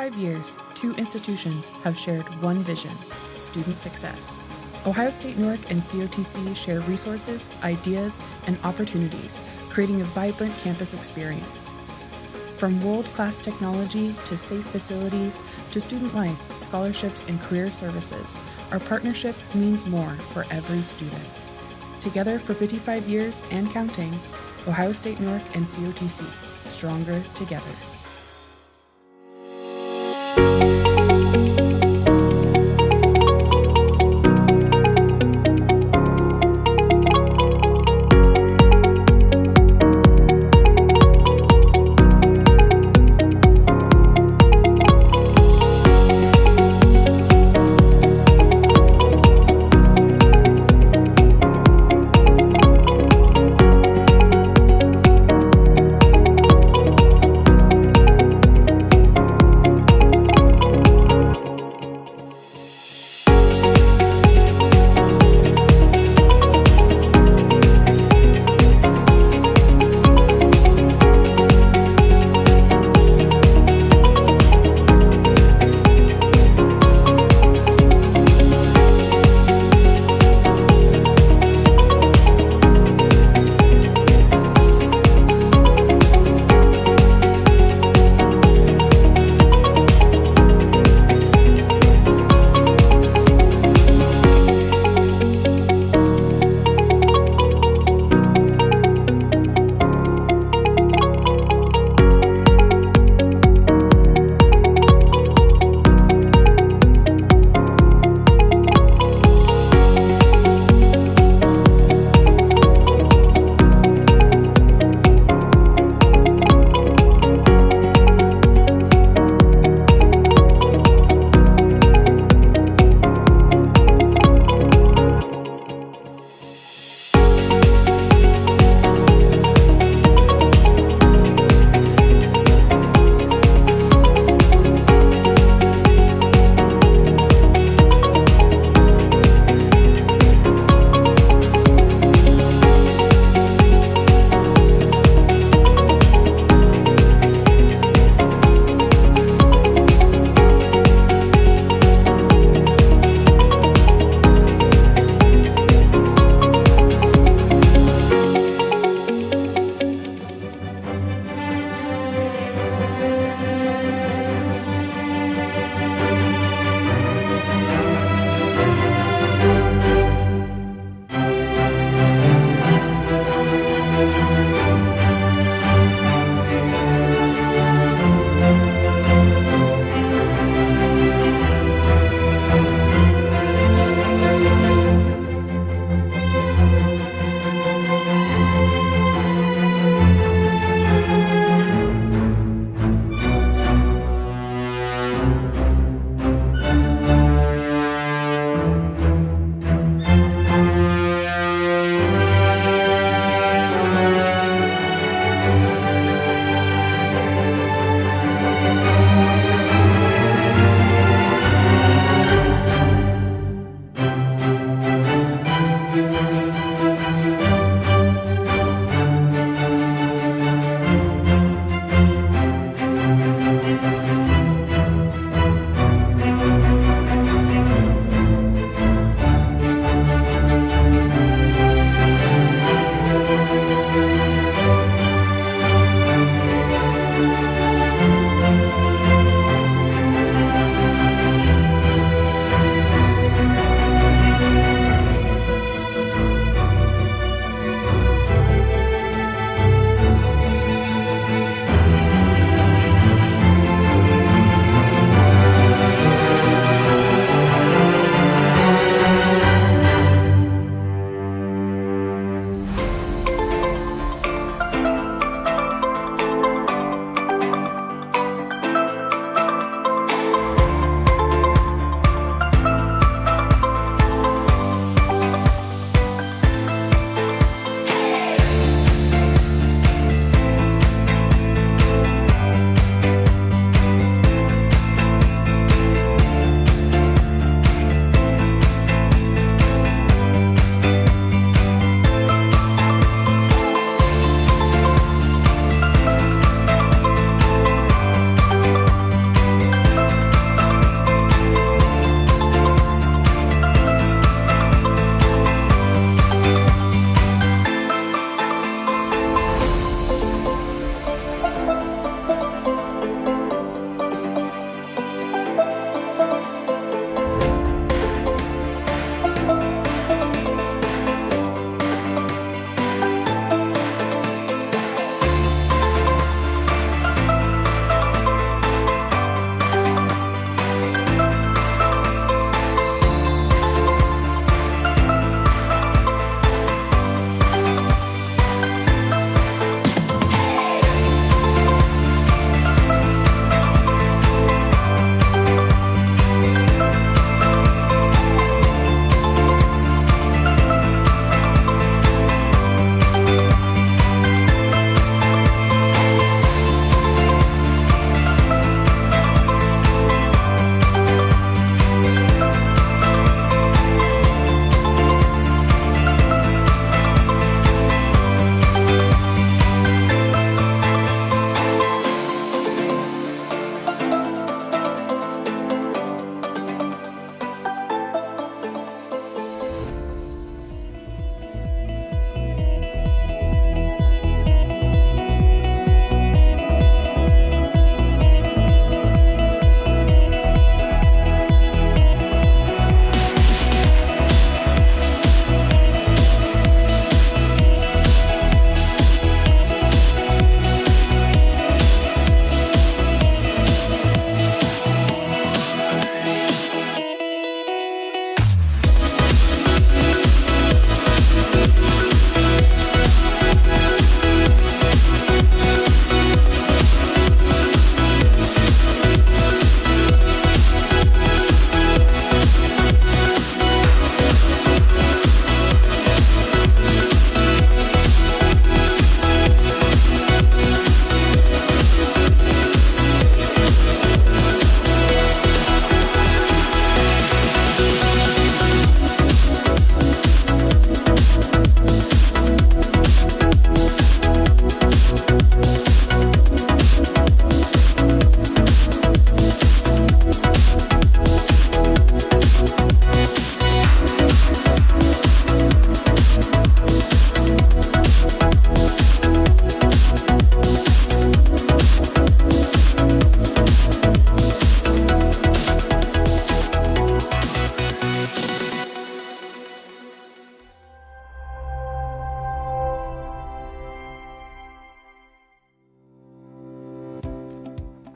55 years, two institutions have shared one vision: student success. Ohio State Newark and COTC share resources, ideas, and opportunities, creating a vibrant campus experience. From world-class technology to safe facilities to student life, scholarships, and career services, our partnership means more for every student. Together for 55 years and counting, Ohio State Newark and COTC, stronger together.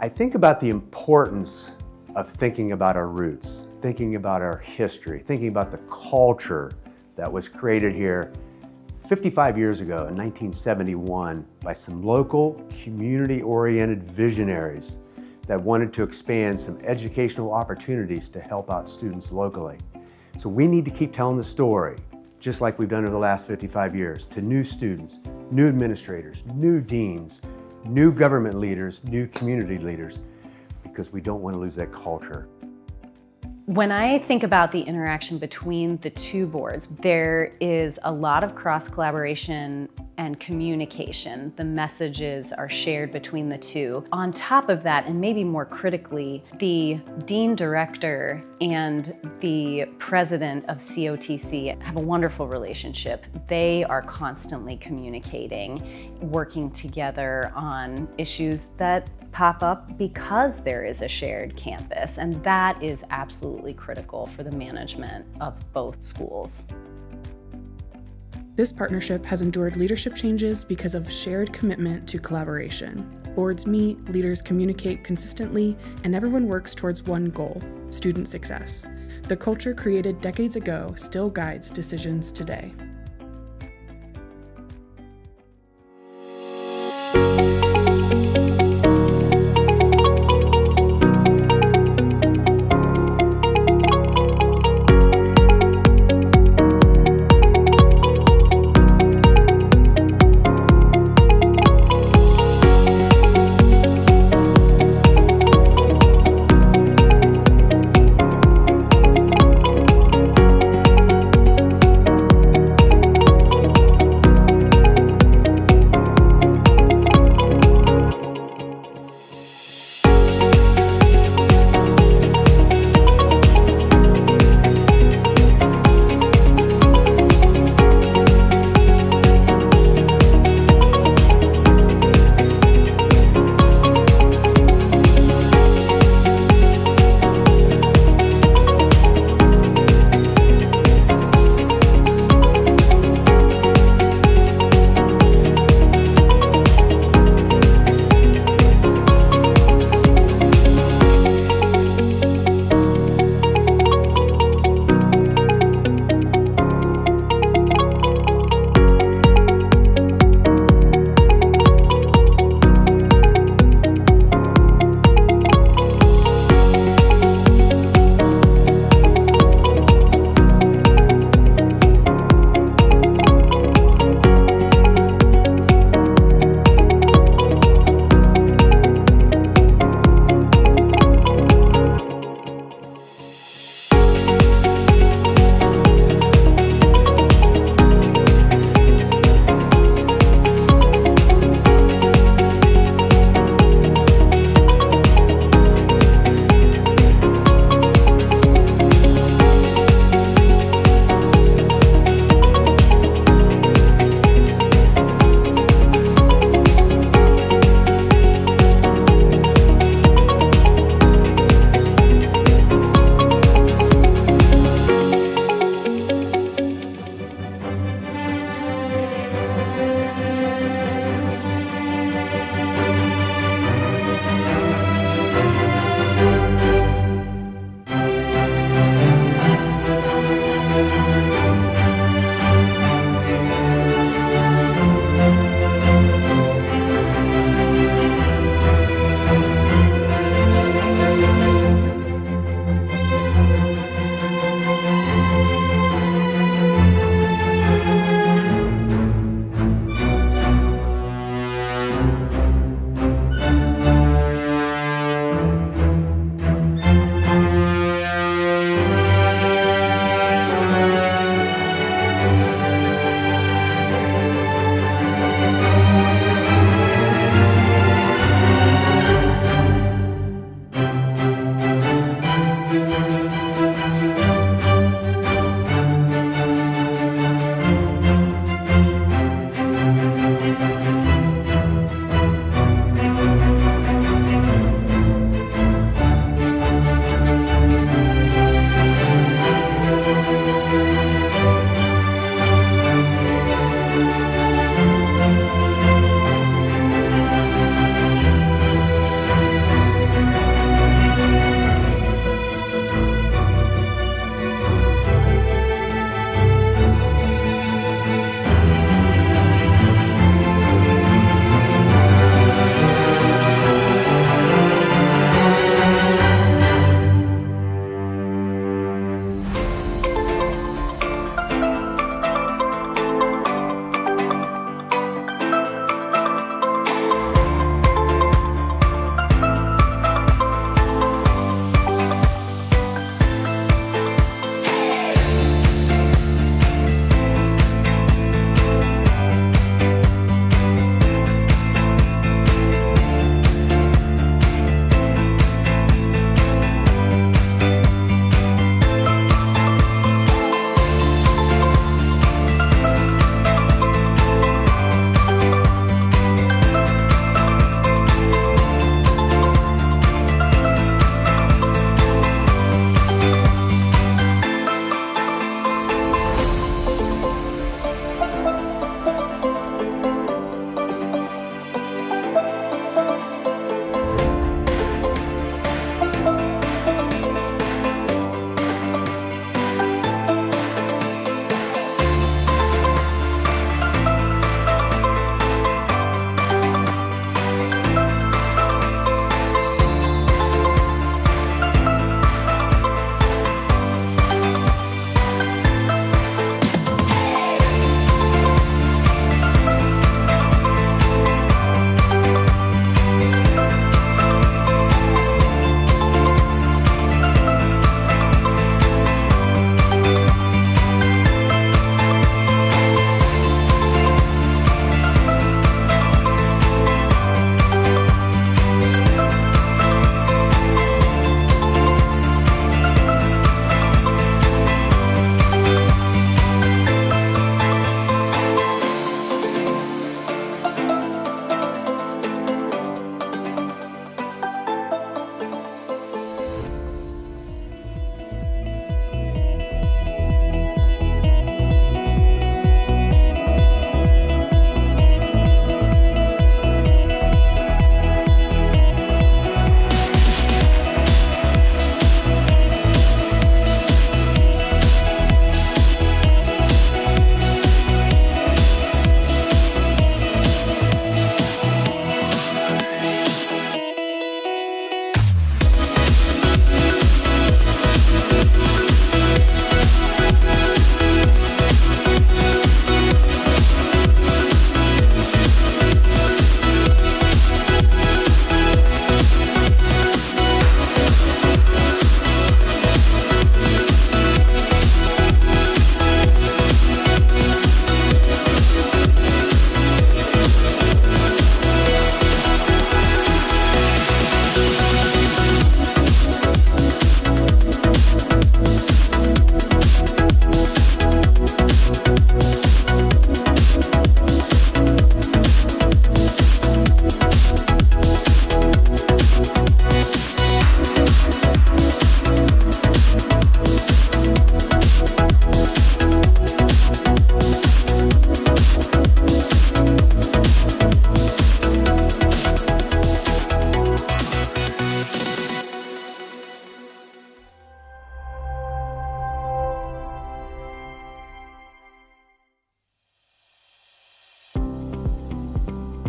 I think about the importance of thinking about our roots, thinking about our history, thinking about the culture that was created here 55 years ago in 1971 by some local community-oriented visionaries that wanted to expand some educational opportunities to help out students locally. So we need to keep telling the story, just like we've done over the last 55 years, to new students, new administrators, new deans, new government leaders, new community leaders, because we don't want to lose that culture. When I think about the interaction between the two boards, there is a lot of cross-collaboration and communication. The messages are shared between the two. On top of that, and maybe more critically, the dean director and the president of COTC have a wonderful relationship. They are constantly communicating, working together on issues that pop up because there is a shared campus, and that is absolutely critical for the management of both schools. This partnership has endured leadership changes because of shared commitment to collaboration. Boards meet, leaders communicate consistently, and everyone works towards one goal: student success. The culture created decades ago still guides decisions today.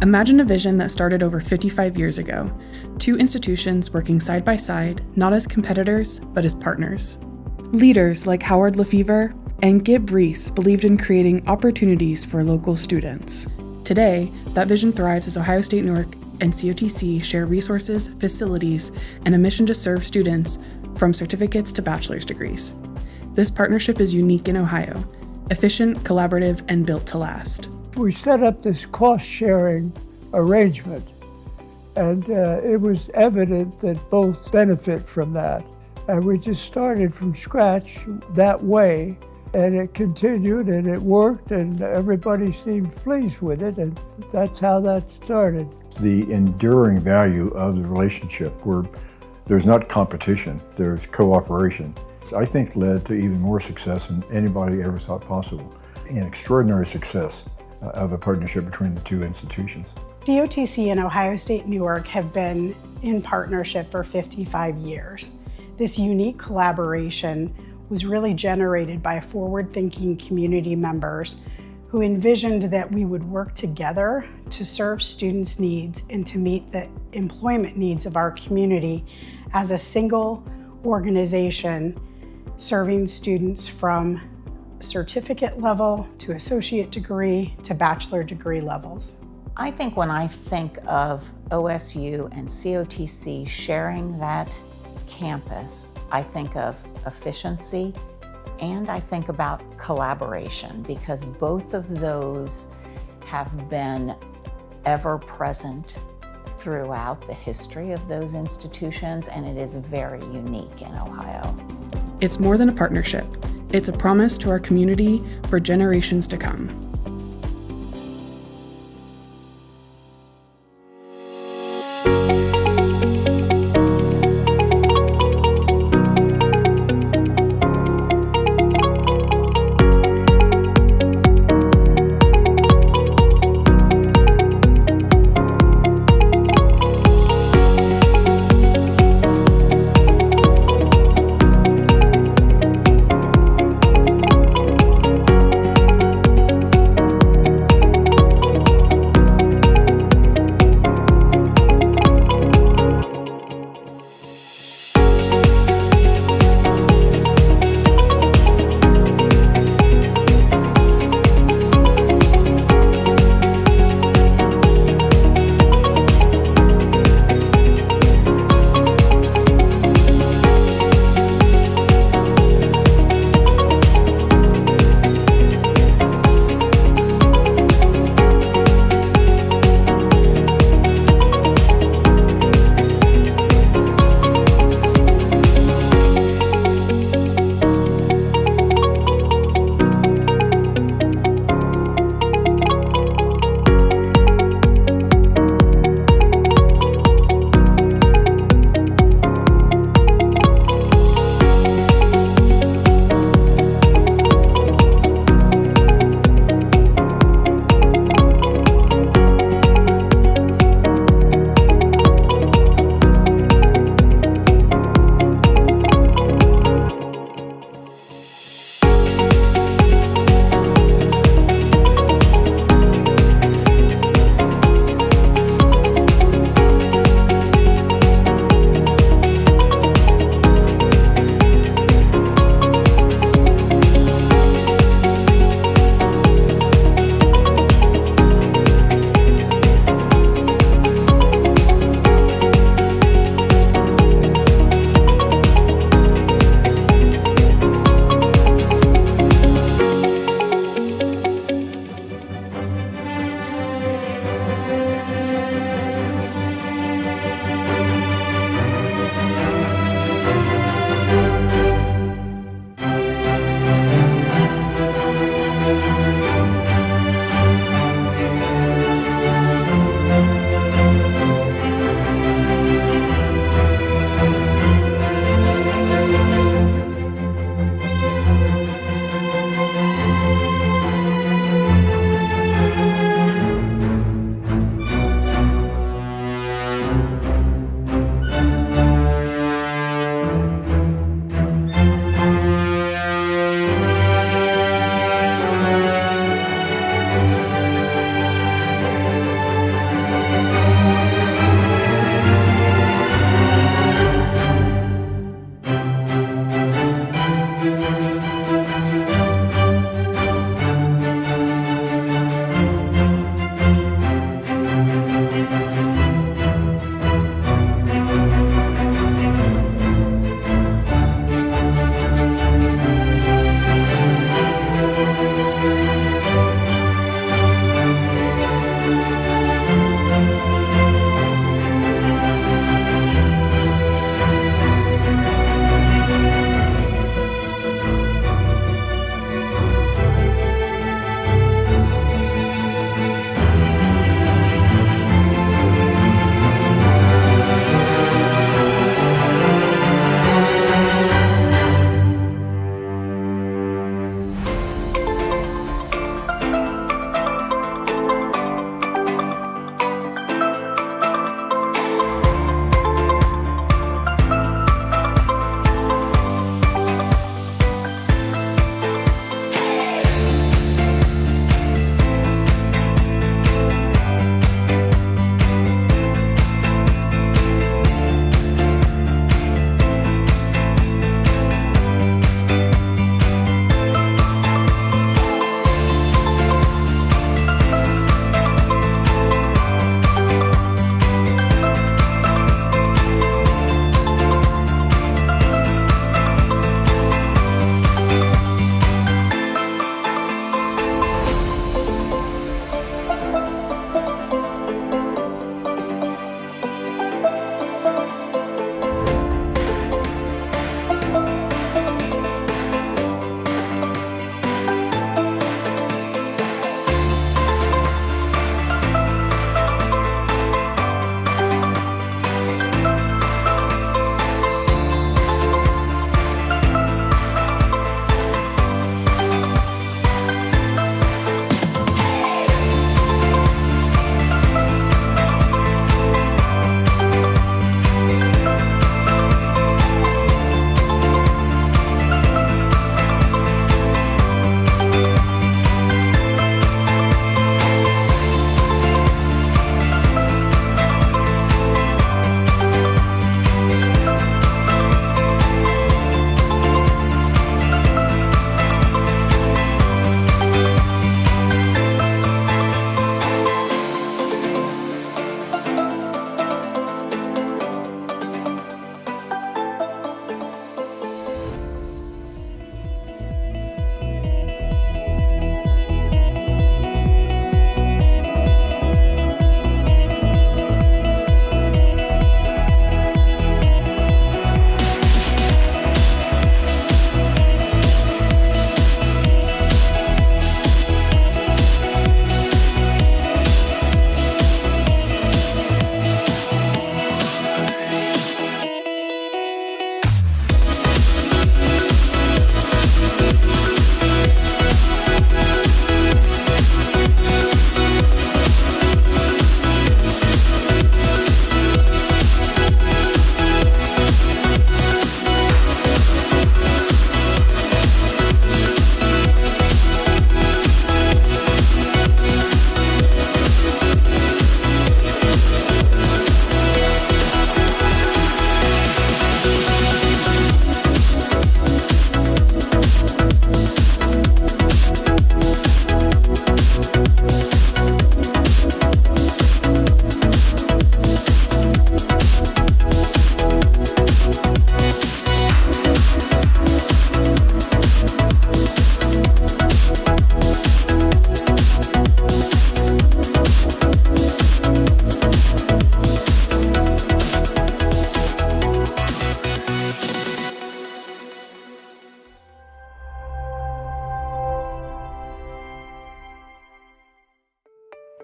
Imagine a vision that started over 55 years ago. Two institutions working side by side, not as competitors, but as partners. Leaders like Howard Lefevre and Gib Reese believed in creating opportunities for local students. Today, that vision thrives as Ohio State Newark and COTC share resources, facilities, and a mission to serve students from certificates to bachelor's degrees. This partnership is unique in Ohio, efficient, collaborative, and built to last. We set up this cost-sharing arrangement, and it was evident that both benefit from that. And we just started from scratch that way, and it continued, and it worked, and everybody seemed pleased with it, and that's how that started. The enduring value of the relationship, where there's not competition, there's cooperation, I think led to even more success than anybody ever thought possible. An extraordinary success of a partnership between the two institutions. COTC and Ohio State Newark have been in partnership for 55 years. This unique collaboration was really generated by forward-thinking community members who envisioned that we would work together to serve students' needs and to meet the employment needs of our community as a single organization serving students from certificate level to associate degree to bachelor degree levels. I think when I think of OSU and COTC sharing that campus, I think of efficiency and I think about collaboration, because both of those have been ever present throughout the history of those institutions, and it is very unique in Ohio. It's more than a partnership. It's a promise to our community for generations to come.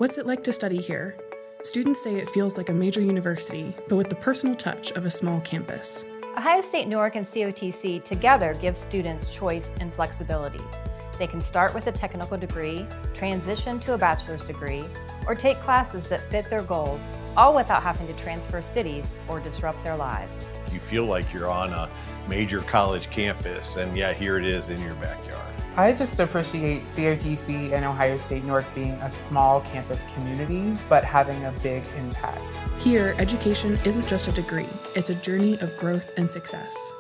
What's it like to study here? Students say it feels like a major university, but with the personal touch of a small campus. Ohio State, Newark, and COTC together give students choice and flexibility. They can start with a technical degree, transition to a bachelor's degree, or take classes that fit their goals, all without having to transfer cities or disrupt their lives. You feel like you're on a major college campus, and yeah, here it is in your backyard. I just appreciate COTC and Ohio State Newark being a small campus community, but having a big impact. Here, education isn't just a degree, it's a journey of growth and success.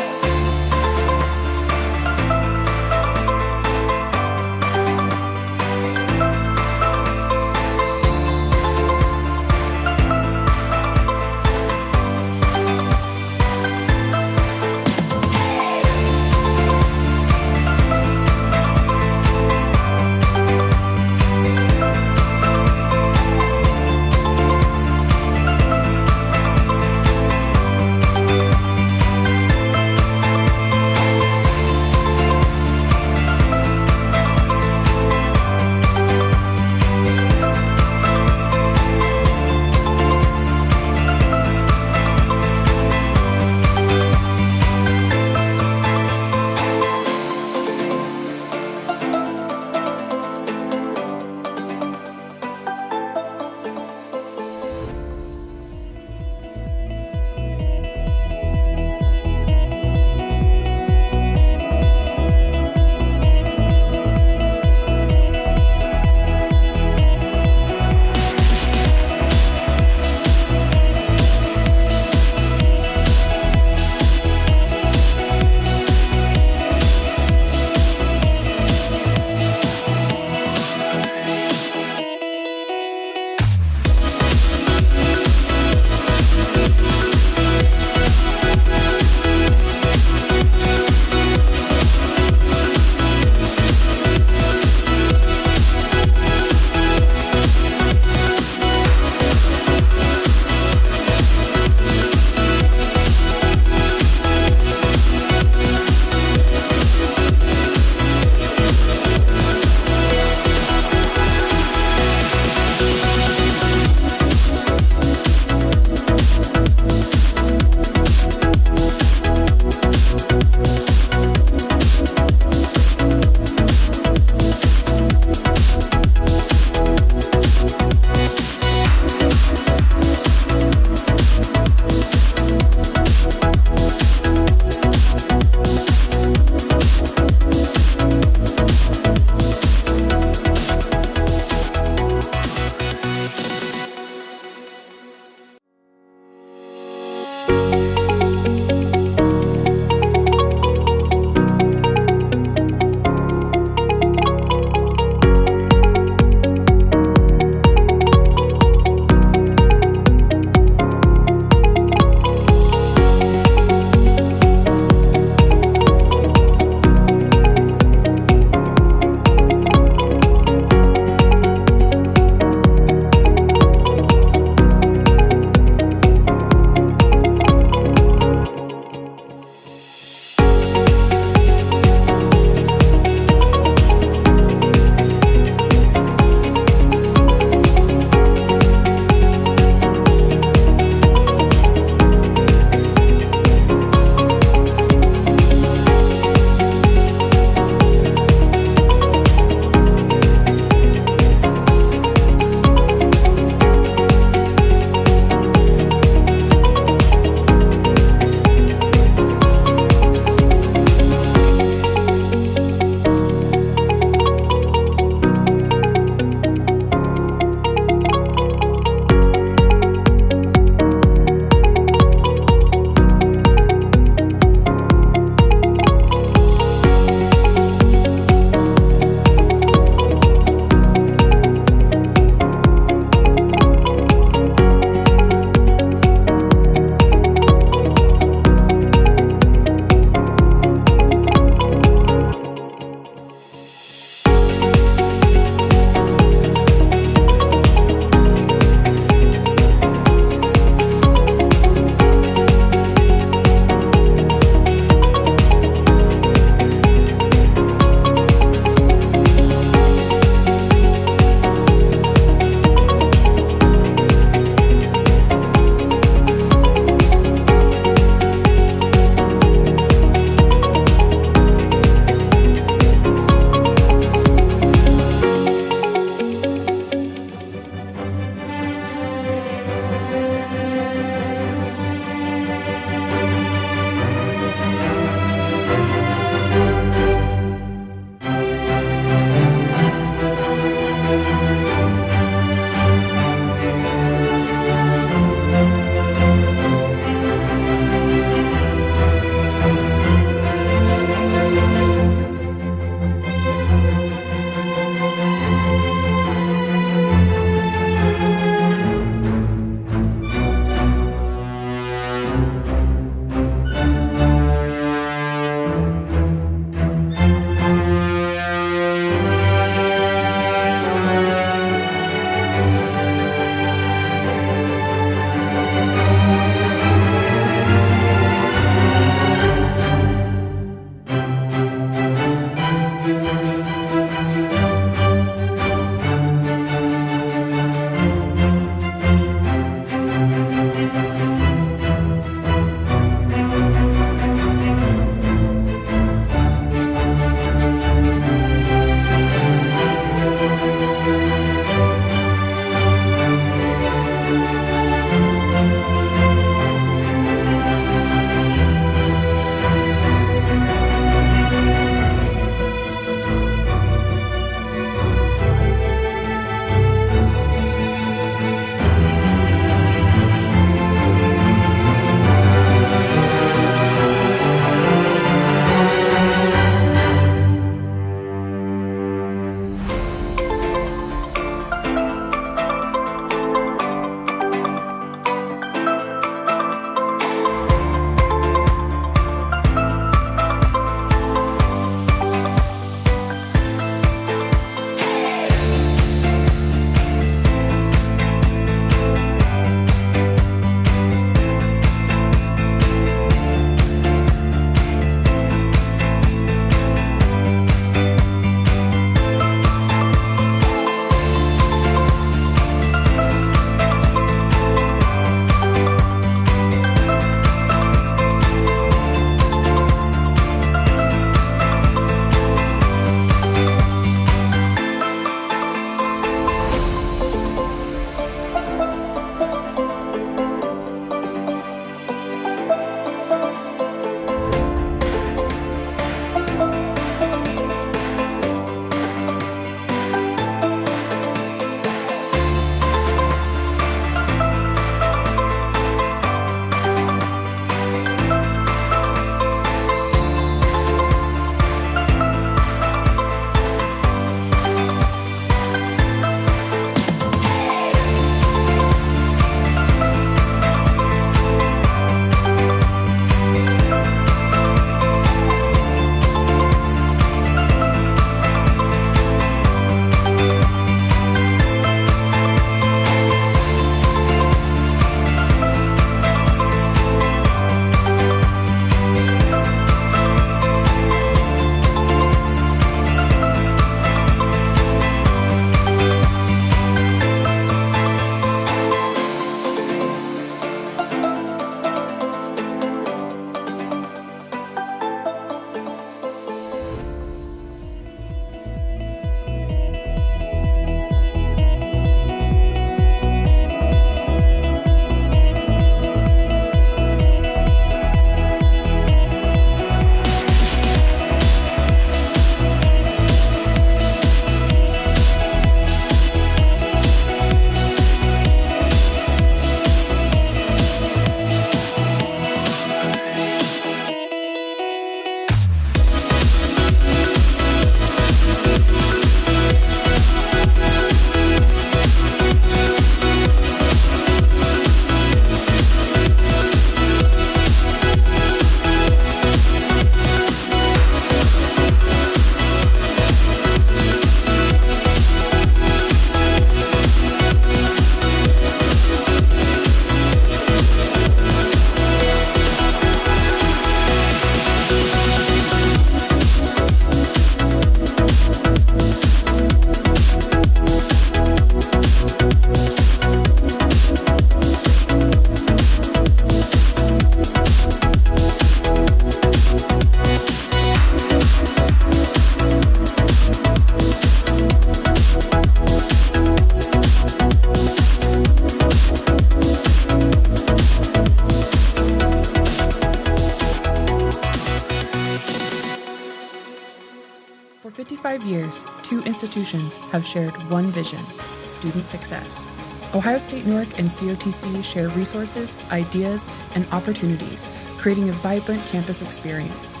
55 years, two institutions have shared one vision: student success. Ohio State Newark and COTC share resources, ideas, and opportunities, creating a vibrant campus experience.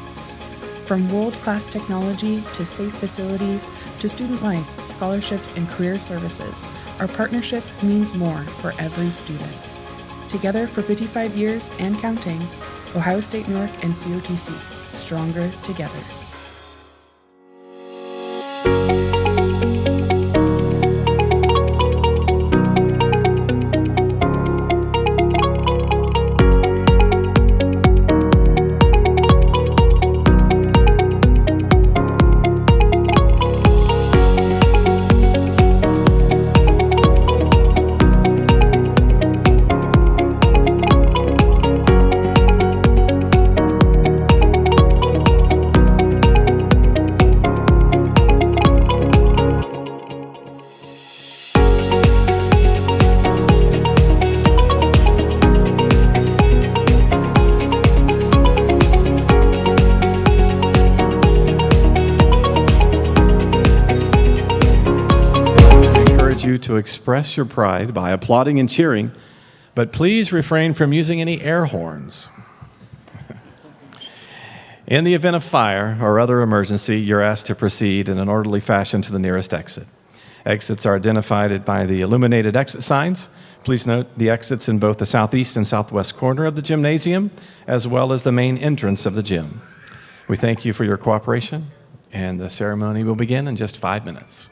From world-class technology to safe facilities to student life, scholarships, and career services, our partnership means more for every student. Together for 55 years and counting, Ohio State Newark and COTC, stronger together. You to express your pride by applauding and cheering, but please refrain from using any air horns. In the event of fire or other emergency, you're asked to proceed in an orderly fashion to the nearest exit. Exits are identified by the illuminated exit signs. Please note the exits in both the southeast and southwest corner of the gymnasium, as well as the main entrance of the gym. We thank you for your cooperation, and the ceremony will begin in just 5 minutes.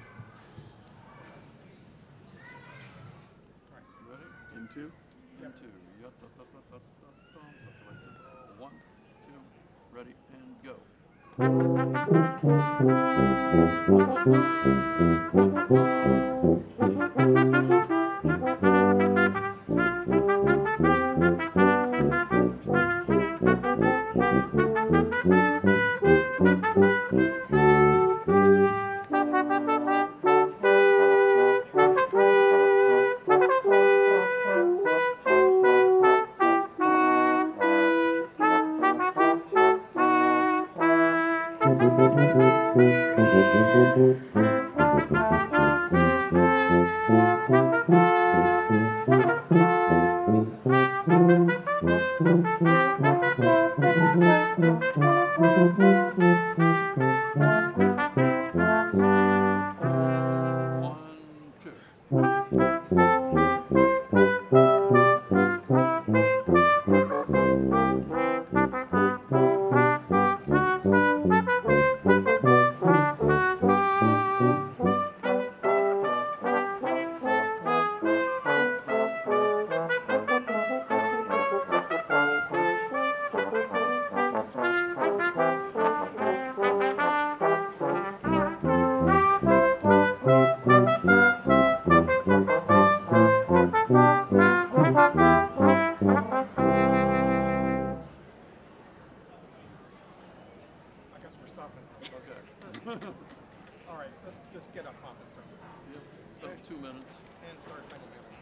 All right, let's just get up popping something. Yep, up to 2 minutes. And start spending minutes.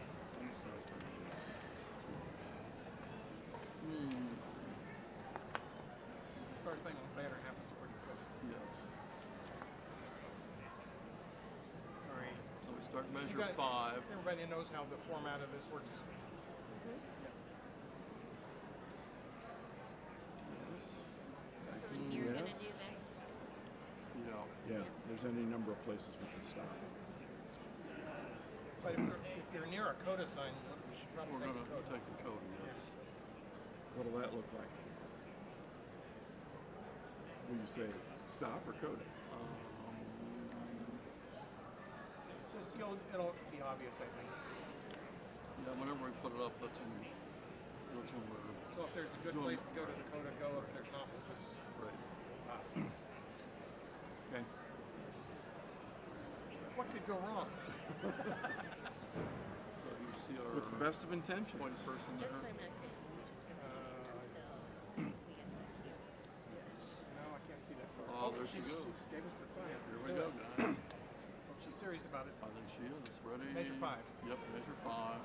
Start spending banner happens pretty quick. Yeah. All right. So we start measure 5. Everybody knows how the format of this works. You're going to do this? Yeah, there's any number of places we can stop. But if you're near a COTA sign, we should probably We're take going the to COTA. take the COTA, yes. What'll that look like? Will you say stop or COTA? Just, it'll be obvious, I think. Yeah, whenever we put it up, that's when we're So if there's a good place to go to the COTA, go. If there's not, we'll just stop. Okay. What could go wrong? So you see our With the best of intentions. point person there. No, I can't see that far. Oh, there she goes. She gave us the sign. Here we Let's go, do it. guys. She's serious about it. I think she is. Ready? Measure 5. Yep, measure 5.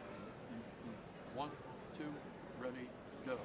1, 2, ready, go.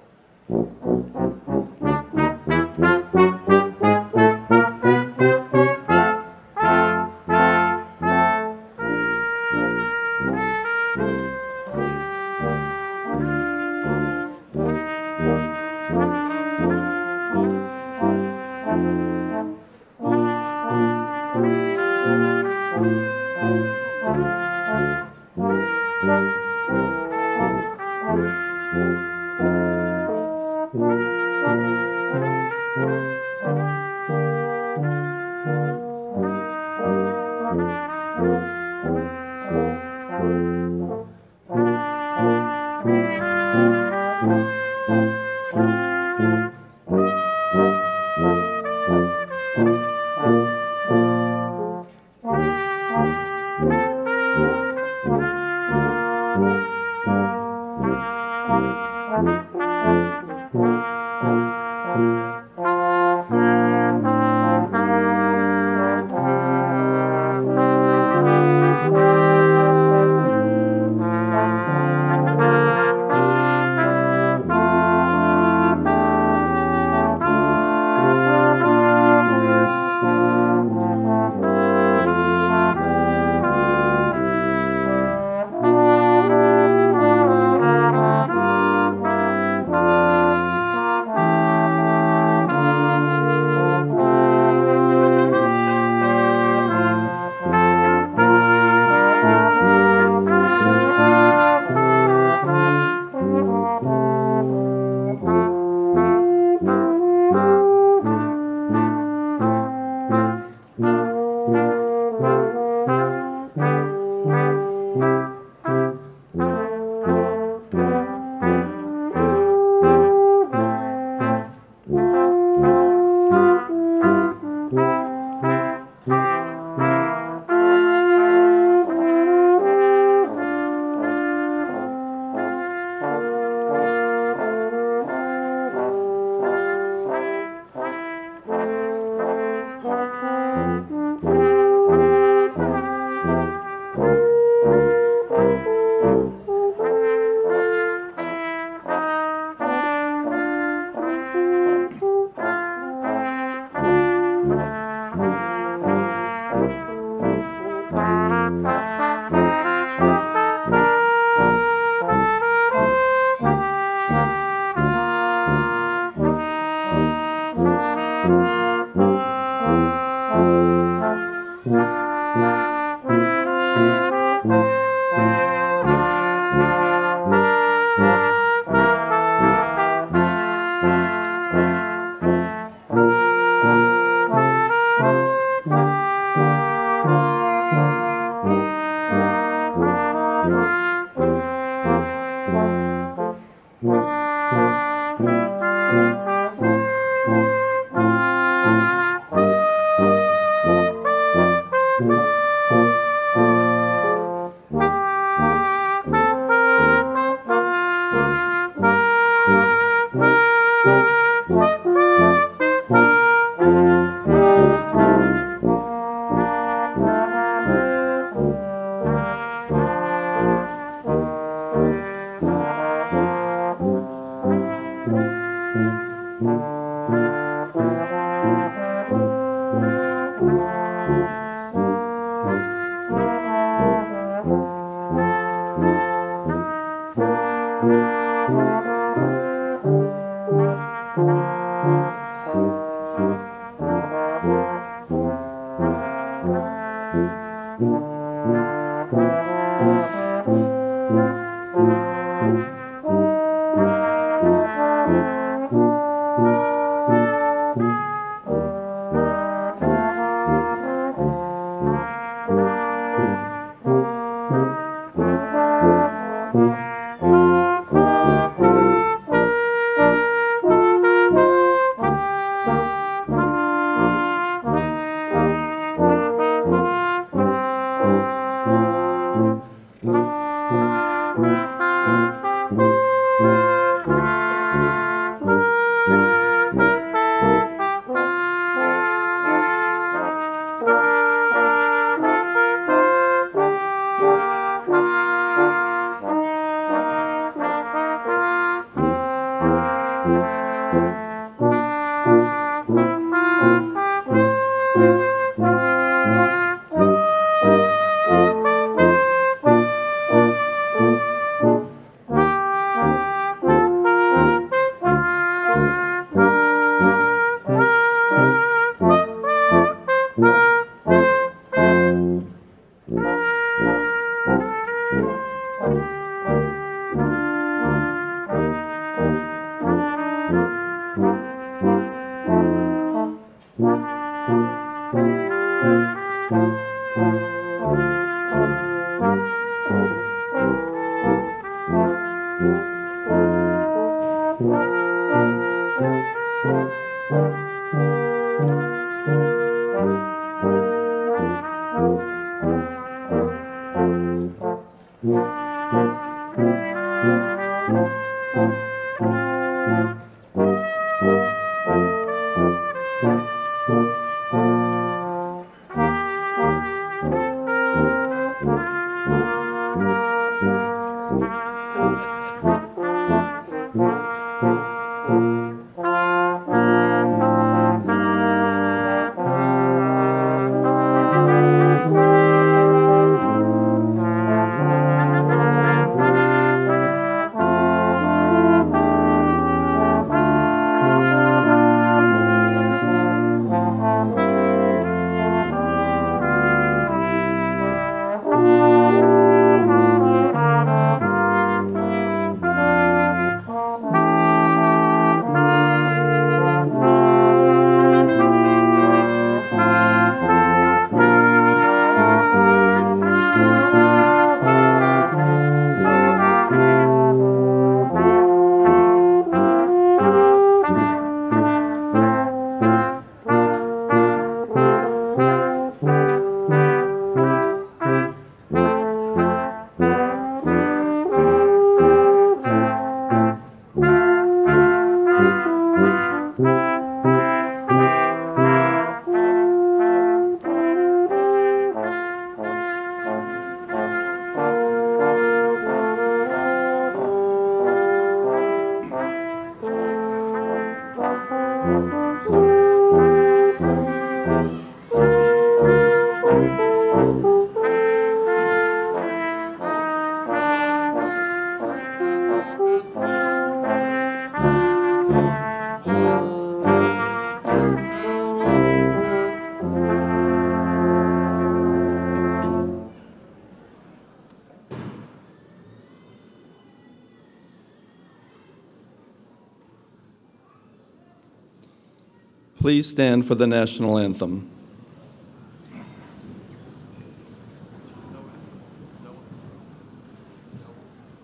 Please stand for the national anthem.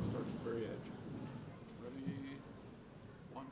Start at the very edge. Ready? 1,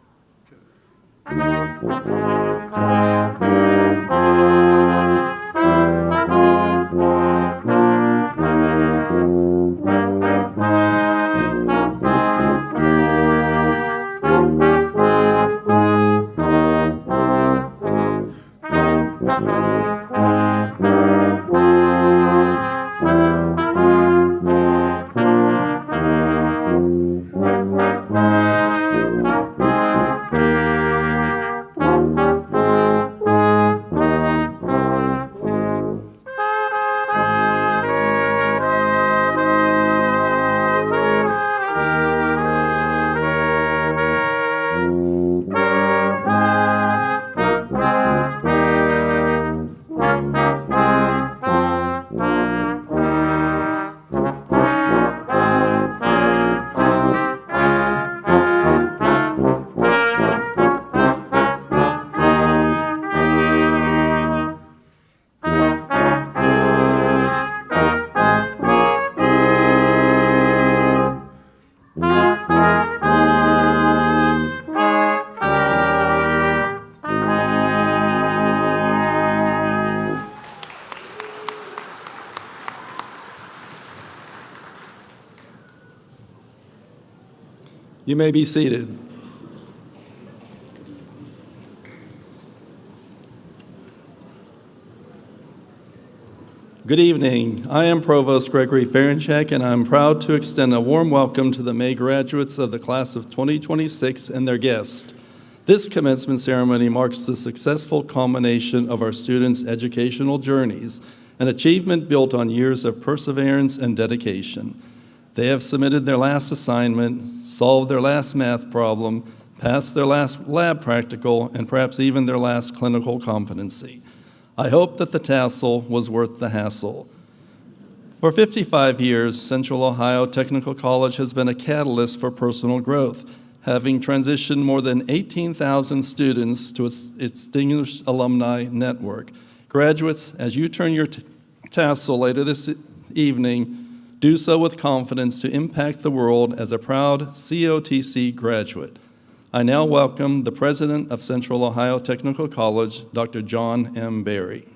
You may be seated. Good evening. I am Provost Gregory Ferenchek, and I'm proud to extend a warm welcome to the May graduates of the class of 2026 and their guests. This commencement ceremony marks the successful culmination of our students' educational journeys, an achievement built on years of perseverance and dedication. They have submitted their last assignment, solved their last math problem, passed their last lab practical, and perhaps even their last clinical competency. I hope that the tassel was worth the hassle. For 55 years, Central Ohio Technical College has been a catalyst for personal growth, having transitioned more than 18,000 students to its distinguished alumni network. Graduates, as you turn your tassel later this evening, do so with confidence to impact the world as a proud COTC graduate. I now welcome the president of Central Ohio Technical College, Dr. John M. Berry.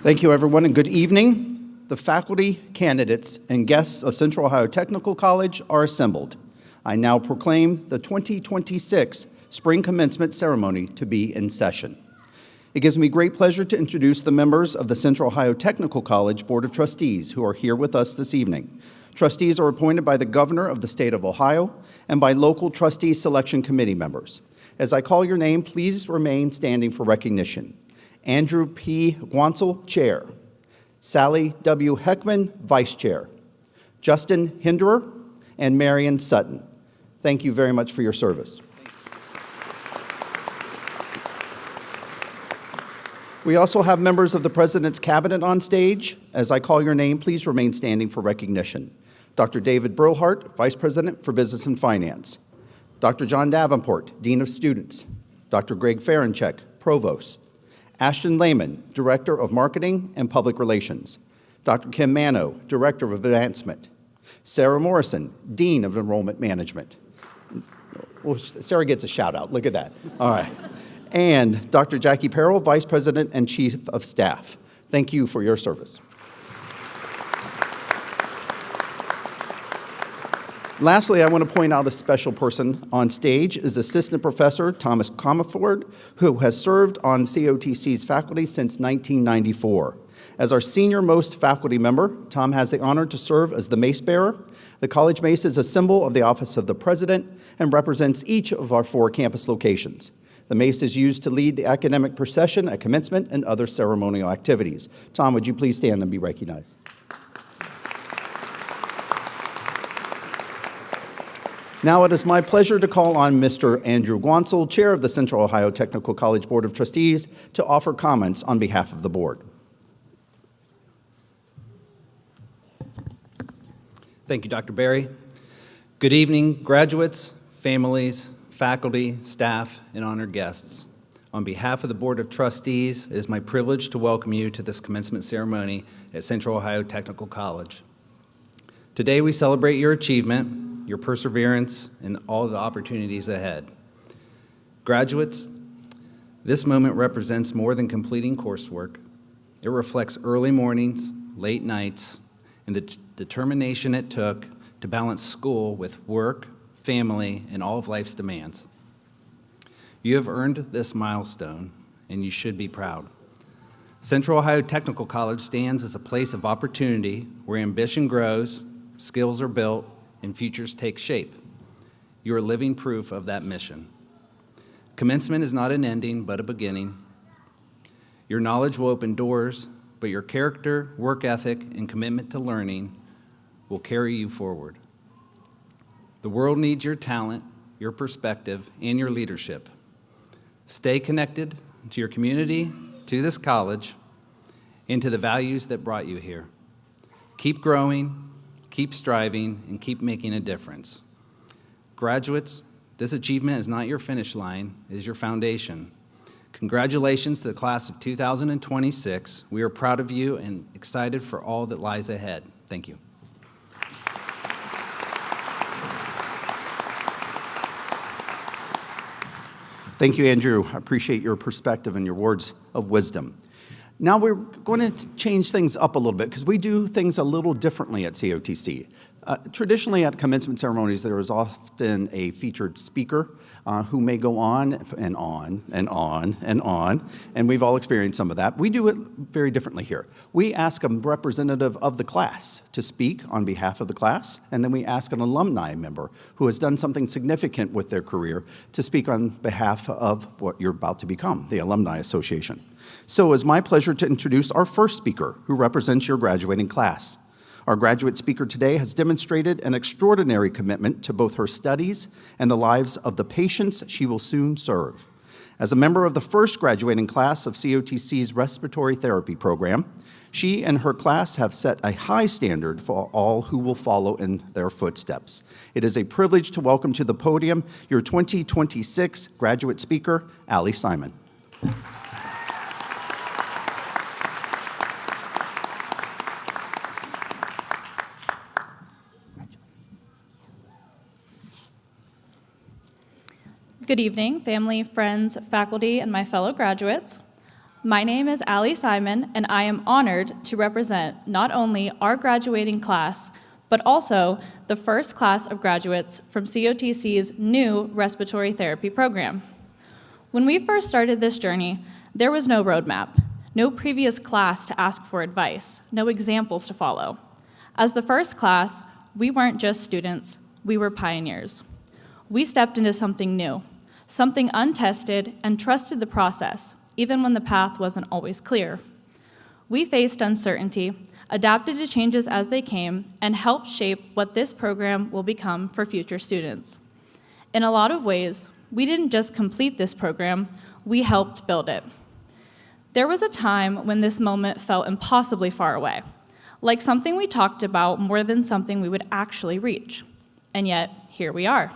Thank you, everyone, and good evening. The faculty, candidates, and guests of Central Ohio Technical College are assembled. I now proclaim the 2026 Spring Commencement Ceremony to be in session. It gives me great pleasure to introduce the members of the Central Ohio Technical College Board of Trustees who are here with us this evening. Trustees are appointed by the Governor of the State of Ohio and by local trustee selection committee members. As I call your name, please remain standing for recognition. Andrew P. Guansel, Chair. Sally W. Heckman, Vice Chair. Justin Hinderer and Marion Sutton. Thank you very much for your service. We also have members of the President's Cabinet on stage. As I call your name, please remain standing for recognition. Dr. David Brillhart, Vice President for Business and Finance. Dr. John Davenport, Dean of Students. Dr. Greg Ferenchek, Provost. Ashton Lehman, Director of Marketing and Public Relations. Dr. Kim Mano, Director of Advancement. Sarah Morrison, Dean of Enrollment Management. Well, Sarah gets a shout out, look at that. All right. And Dr. Jackie Perrell, Vice President and Chief of Staff. Thank you for your service. Lastly, I want to point out a special person on stage is Assistant Professor Thomas Comerford, who has served on COTC's faculty since 1994. As our senior-most faculty member, Tom has the honor to serve as the mace bearer. The college mace is a symbol of the office of the president and represents each of our 4 campus locations. The mace is used to lead the academic procession at commencement and other ceremonial activities. Tom, would you please stand and be recognized? Now it is my pleasure to call on Mr. Andrew Guansel, Chair of the Central Ohio Technical College Board of Trustees, to offer comments on behalf of the board. Thank you, Dr. Berry. Good evening, graduates, families, faculty, staff, and honored guests. On behalf of the Board of Trustees, it is my privilege to welcome you to this commencement ceremony at Central Ohio Technical College. Today we celebrate your achievement, your perseverance, and all the opportunities ahead. Graduates, this moment represents more than completing coursework. It reflects early mornings, late nights, and the determination it took to balance school with work, family, and all of life's demands. You have earned this milestone, and you should be proud. Central Ohio Technical College stands as a place of opportunity where ambition grows, skills are built, and futures take shape. You are living proof of that mission. Commencement is not an ending, but a beginning. Your knowledge will open doors, but your character, work ethic, and commitment to learning will carry you forward. The world needs your talent, your perspective, and your leadership. Stay connected to your community, to this college, and to the values that brought you here. Keep growing, keep striving, and keep making a difference. Graduates, this achievement is not your finish line, it is your foundation. Congratulations to the class of 2026. We are proud of you and excited for all that lies ahead. Thank you. Thank you, Andrew. I appreciate your perspective and your words of wisdom. Now we're going to change things up a little bit because we do things a little differently at COTC. Traditionally at commencement ceremonies, there is often a featured speaker who may go on and on and on and on, and we've all experienced some of that. We do it very differently here. We ask a representative of the class to speak on behalf of the class, and then we ask an alumni member who has done something significant with their career to speak on behalf of what you're about to become, the Alumni Association. So it's my pleasure to introduce our first speaker who represents your graduating class. Our graduate speaker today has demonstrated an extraordinary commitment to both her studies and the lives of the patients she will soon serve. As a member of the first graduating class of COTC's respiratory therapy program, She and her class have set a high standard for all who will follow in their footsteps. It is a privilege to welcome to the podium your 2026 graduate speaker, Allie Simon. Good evening, family, friends, faculty, and my fellow graduates. My name is Allie Simon, and I am honored to represent not only our graduating class, but also the first class of graduates from COTC's new respiratory therapy program. When we first started this journey, there was no roadmap, no previous class to ask for advice, no examples to follow. As the first class, we weren't just students, we were pioneers. We stepped into something new, something untested, and trusted the process, even when the path wasn't always clear. We faced uncertainty, adapted to changes as they came, and helped shape what this program will become for future students. In a lot of ways, we didn't just complete this program, we helped build it. There was a time when this moment felt impossibly far away, like something we talked about more than something we would actually reach. And yet, here we are,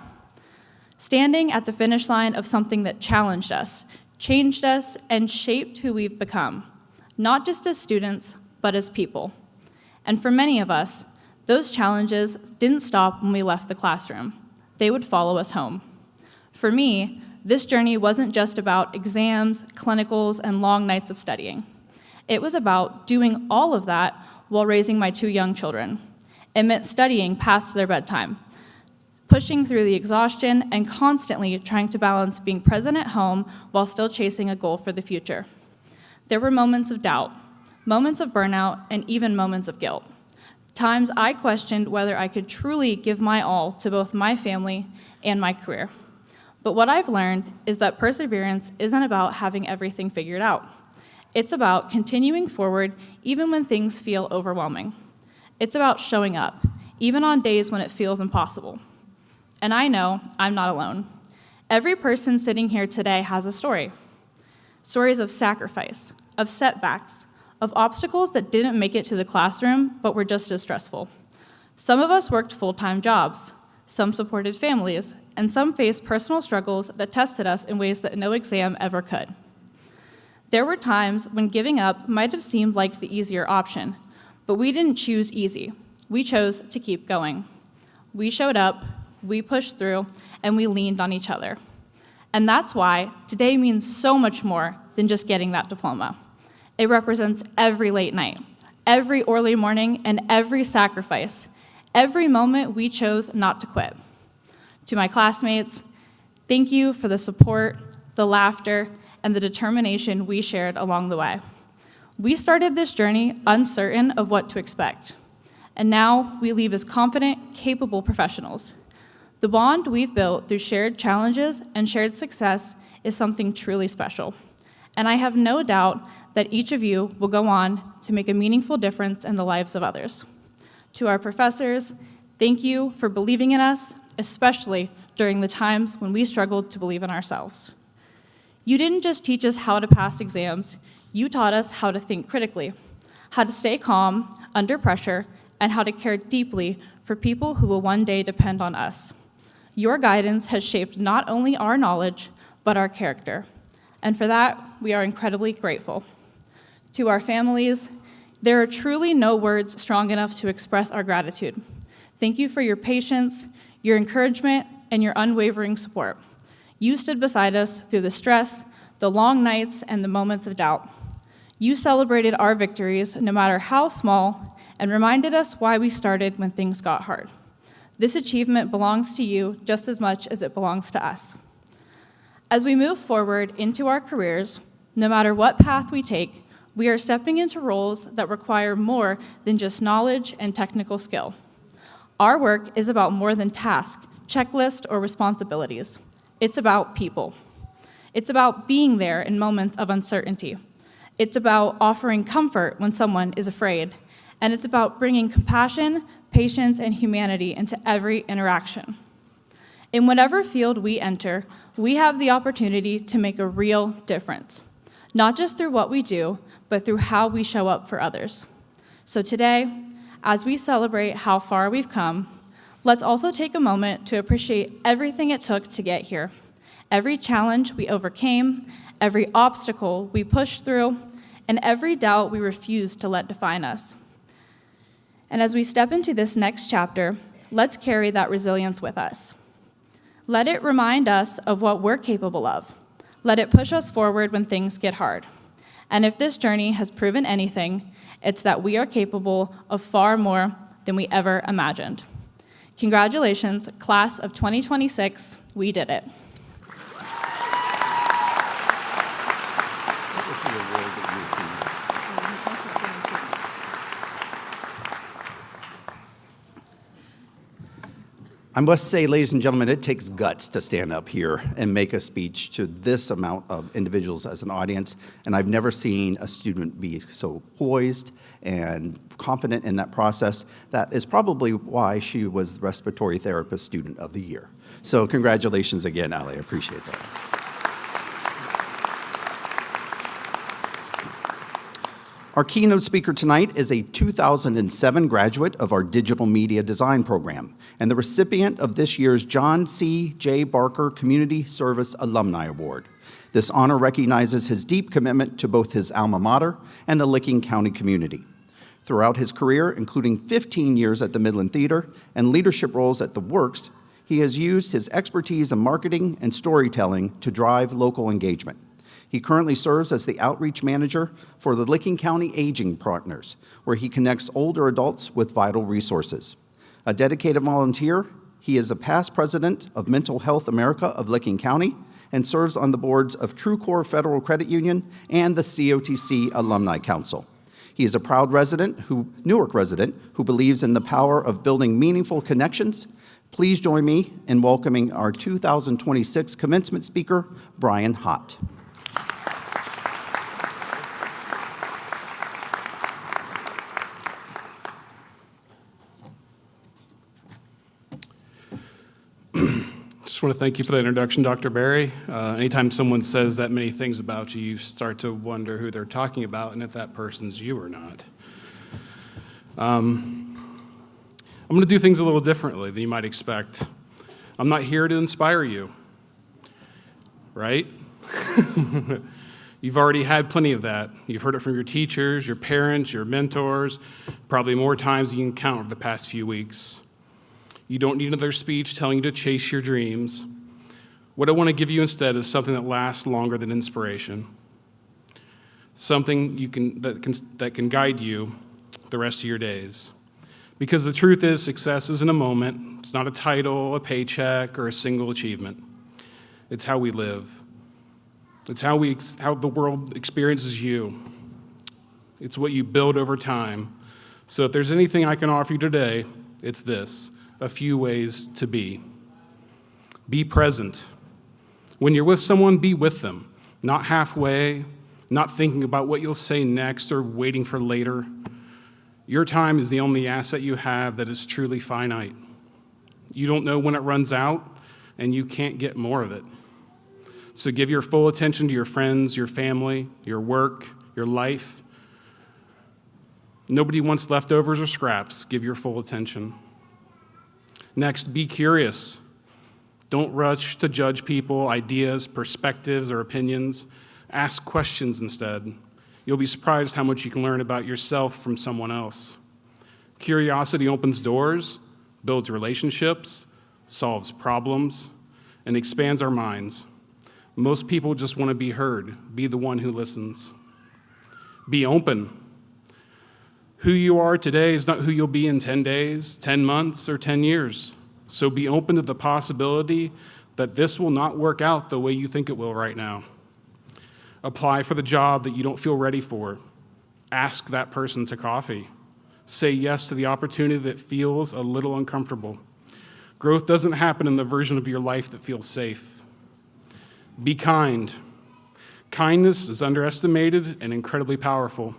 standing at the finish line of something that challenged us, changed us, and shaped who we've become, not just as students, but as people. And for many of us, those challenges didn't stop when we left the classroom. They would follow us home. For me, this journey wasn't just about exams, clinicals, and long nights of studying. It was about doing all of that while raising my 2 young children. It meant studying past their bedtime, pushing through the exhaustion, and constantly trying to balance being present at home while still chasing a goal for the future. There were moments of doubt, moments of burnout, and even moments of guilt. Times I questioned whether I could truly give my all to both my family and my career. But what I've learned is that perseverance isn't about having everything figured out. It's about continuing forward even when things feel overwhelming. It's about showing up, even on days when it feels impossible. And I know I'm not alone. Every person sitting here today has a story. Stories of sacrifice, of setbacks, of obstacles that didn't make it to the classroom but were just as stressful. Some of us worked full-time jobs, some supported families, and some faced personal struggles that tested us in ways that no exam ever could. There were times when giving up might have seemed like the easier option, but we didn't choose easy. We chose to keep going. We showed up, we pushed through, and we leaned on each other. And that's why today means so much more than just getting that diploma. It represents every late night, every early morning, and every sacrifice, every moment we chose not to quit. To my classmates, thank you for the support, the laughter, and the determination we shared along the way. We started this journey uncertain of what to expect, and now we leave as confident, capable professionals. The bond we've built through shared challenges and shared success is something truly special. And I have no doubt that each of you will go on to make a meaningful difference in the lives of others. To our professors, thank you for believing in us, especially during the times when we struggled to believe in ourselves. You didn't just teach us how to pass exams, you taught us how to think critically, how to stay calm under pressure, and how to care deeply for people who will one day depend on us. Your guidance has shaped not only our knowledge, but our character. And for that, we are incredibly grateful. To our families, there are truly no words strong enough to express our gratitude. Thank you for your patience, your encouragement, and your unwavering support. You stood beside us through the stress, the long nights, and the moments of doubt. You celebrated our victories, no matter how small, and reminded us why we started when things got hard. This achievement belongs to you just as much as it belongs to us. As we move forward into our careers, no matter what path we take, we are stepping into roles that require more than just knowledge and technical skill. Our work is about more than tasks, checklists, or responsibilities. It's about people. It's about being there in moments of uncertainty. It's about offering comfort when someone is afraid. And it's about bringing compassion, patience, and humanity into every interaction. In whatever field we enter, we have the opportunity to make a real difference, not just through what we do, but through how we show up for others. So today, as we celebrate how far we've come, let's also take a moment to appreciate everything it took to get here, every challenge we overcame, every obstacle we pushed through, and every doubt we refused to let define us. And as we step into this next chapter, let's carry that resilience with us. Let it remind us of what we're capable of. Let it push us forward when things get hard. And if this journey has proven anything, it's that we are capable of far more than we ever imagined. Congratulations, class of 2026, we did it. I must say, ladies and gentlemen, it takes guts to stand up here and make a speech to this amount of individuals as an audience, and I've never seen a student be so poised and confident in that process. That is probably why she was the Respiratory Therapist Student of the Year. So congratulations again, Allie. I appreciate that. Our keynote speaker tonight is a 2007 graduate of our Digital Media Design program and the recipient of this year's John C. J. Barker Community Service Alumni Award. This honor recognizes his deep commitment to both his alma mater and the Licking County community. Throughout his career, including 15 years at the Midland Theater and leadership roles at The Works, he has used his expertise in marketing and storytelling to drive local engagement. He currently serves as the outreach manager for the Licking County Aging Partners, where he connects older adults with vital resources. A dedicated volunteer, he is a past president of Mental Health America of Licking County and serves on the boards of TrueCore Federal Credit Union and the COTC Alumni Council. He is a proud Newark resident who believes in the power of building meaningful connections. Please join me in welcoming our 2026 commencement speaker, Brian Hott. Just want to thank you for that introduction, Dr. Barry. Anytime someone says that many things about you, you start to wonder who they're talking about and if that person's you or not. I'm going to do things a little differently than you might expect. I'm not here to inspire you, right? You've already had plenty of that. You've heard it from your teachers, your parents, your mentors, probably more times than you can count over the past few weeks. You don't need another speech telling you to chase your dreams. What I want to give you instead is something that lasts longer than inspiration, something that can guide you the rest of your days. Because the truth is, success isn't a moment. It's not a title, a paycheck, or a single achievement. It's how we live. It's how the world experiences you. It's what you build over time. So if there's anything I can offer you today, it's this: a few ways to be. Be present. When you're with someone, be with them. Not halfway, not thinking about what you'll say next or waiting for later. Your time is the only asset you have that is truly finite. You don't know when it runs out, and you can't get more of it. So give your full attention to your friends, your family, your work, your life. Nobody wants leftovers or scraps. Give your full attention. Next, be curious. Don't rush to judge people, ideas, perspectives, or opinions. Ask questions instead. You'll be surprised how much you can learn about yourself from someone else. Curiosity opens doors, builds relationships, solves problems, and expands our minds. Most people just want to be heard. Be the one who listens. Be open. Who you are today is not who you'll be in 10 days, 10 months, or 10 years. So be open to the possibility that this will not work out the way you think it will right now. Apply for the job that you don't feel ready for. Ask that person to coffee. Say yes to the opportunity that feels a little uncomfortable. Growth doesn't happen in the version of your life that feels safe. Be kind. Kindness is underestimated and incredibly powerful.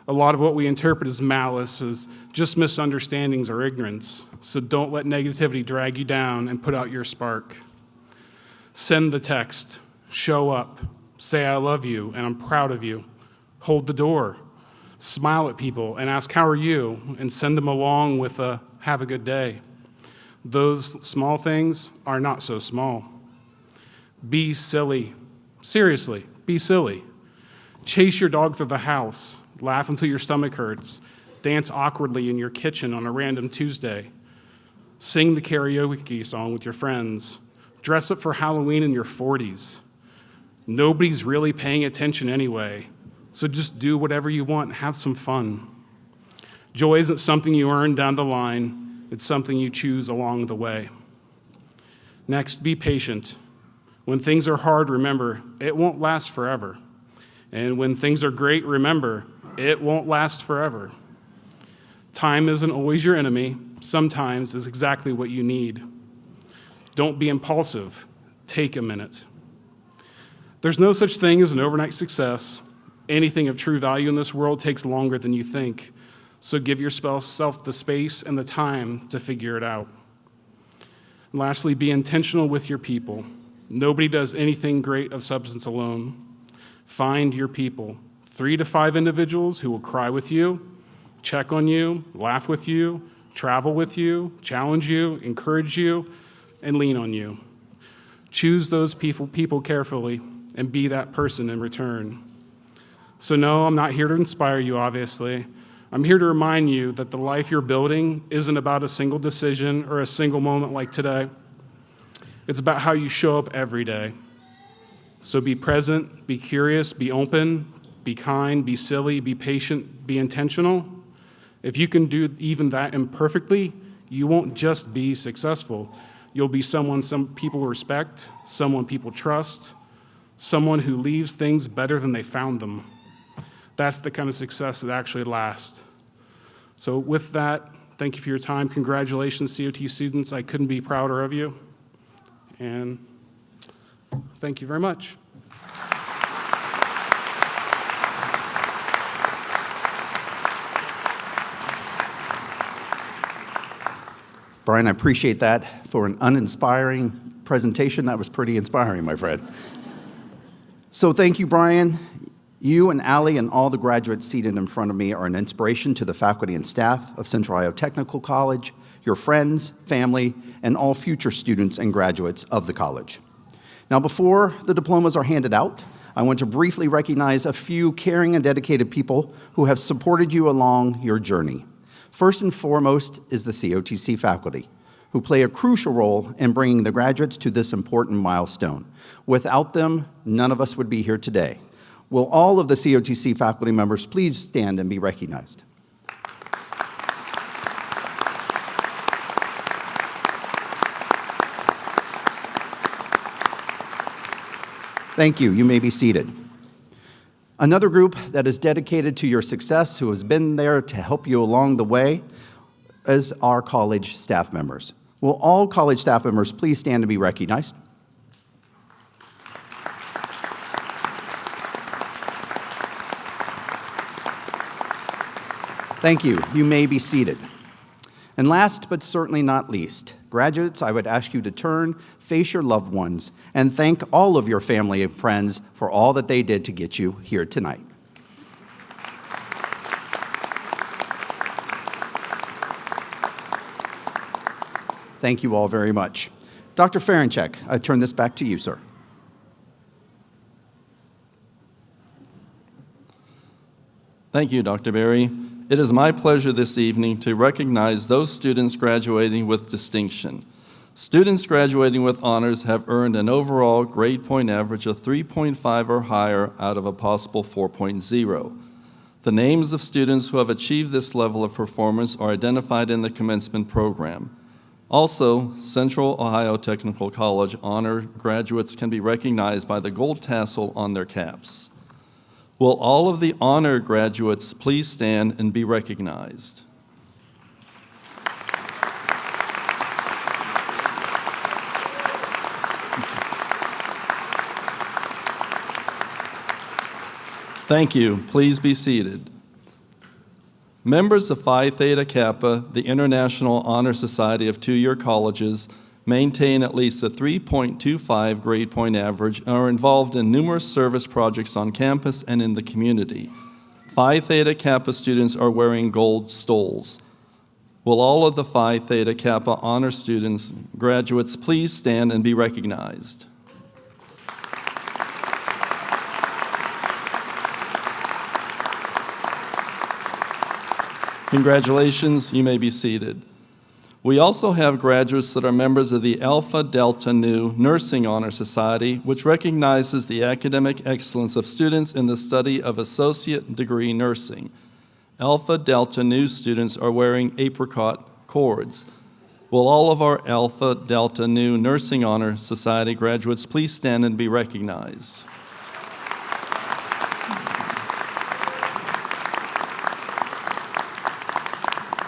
A lot of what we interpret as malice is just misunderstandings or ignorance, so don't let negativity drag you down and put out your spark. Send the text, show up, say I love you and I'm proud of you. hold the door, smile at people and ask, "How are you?" and send them along with a "have a good day." Those small things are not so small. Be silly. Seriously, be silly. Chase your dog through the house, laugh until your stomach hurts, dance awkwardly in your kitchen on a random Tuesday, sing the karaoke song with your friends, dress up for Halloween in your 40s. Nobody's really paying attention anyway, so just do whatever you want and have some fun. Joy isn't something you earn down the line, it's something you choose along the way. Next, be patient. When things are hard, remember, it won't last forever. And when things are great, remember, it won't last forever. Time isn't always your enemy. Sometimes it's exactly what you need. Don't be impulsive. Take a minute. There's no such thing as an overnight success. Anything of true value in this world takes longer than you think. So give yourself the space and the time to figure it out. And lastly, be intentional with your people. Nobody does anything great of substance alone. Find your people, 3 to 5 individuals who will cry with you, check on you, laugh with you, travel with you, challenge you, encourage you, and lean on you. Choose those people carefully and be that person in return. So no, I'm not here to inspire you, obviously. I'm here to remind you that the life you're building isn't about a single decision or a single moment like today. It's about how you show up every day. So be present, be curious, be open, be kind, be silly, be patient, be intentional. If you can do even that imperfectly, you won't just be successful. You'll be someone some people respect, someone people trust, someone who leaves things better than they found them. That's the kind of success that actually lasts. So with that, thank you for your time. Congratulations, COT students. I couldn't be prouder of you. And thank you very much. Brian, I appreciate that. For an uninspiring presentation, that was pretty inspiring, my friend. So thank you, Brian. You and Allie and all the graduates seated in front of me are an inspiration to the faculty and staff of Central Ohio Technical College, your friends, family, and all future students and graduates of the college. Now, before the diplomas are handed out, I want to briefly recognize a few caring and dedicated people who have supported you along your journey. First and foremost is the COTC faculty, who play a crucial role in bringing the graduates to this important milestone. Without them, none of us would be here today. Will all of the COTC faculty members please stand and be recognized? Thank you. You may be seated. Another group that is dedicated to your success, who has been there to help you along the way, is our college staff members. Will all college staff members please stand and be recognized? Thank you. You may be seated. And last but certainly not least, graduates, I would ask you to turn, face your loved ones, and thank all of your family and friends for all that they did to get you here tonight. Thank you all very much. Dr. Ferenchek, I turn this back to you, sir. Thank you, Dr. Berry. It is my pleasure this evening to recognize those students graduating with distinction. Students graduating with honors have earned an overall grade point average of 3.5 or higher out of a possible 4.0. The names of students who have achieved this level of performance are identified in the commencement program. Also, Central Ohio Technical College honor graduates can be recognized by the gold tassel on their caps. Will all of the honor graduates please stand and be recognized? Thank you. Please be seated. Members of Phi Theta Kappa, the International Honor Society of two-year colleges, maintain at least a 3.25 grade point average and are involved in numerous service projects on campus and in the community. Phi Theta Kappa students are wearing gold stoles. Will all of the Phi Theta Kappa honor students, graduates, please stand and be recognized? Congratulations, you may be seated. We also have graduates that are members of the Alpha Delta Nu Nursing Honor Society, which recognizes the academic excellence of students in the study of associate degree nursing. Alpha Delta Nu students are wearing apricot cords. Will all of our Alpha Delta Nu Nursing Honor Society graduates please stand and be recognized?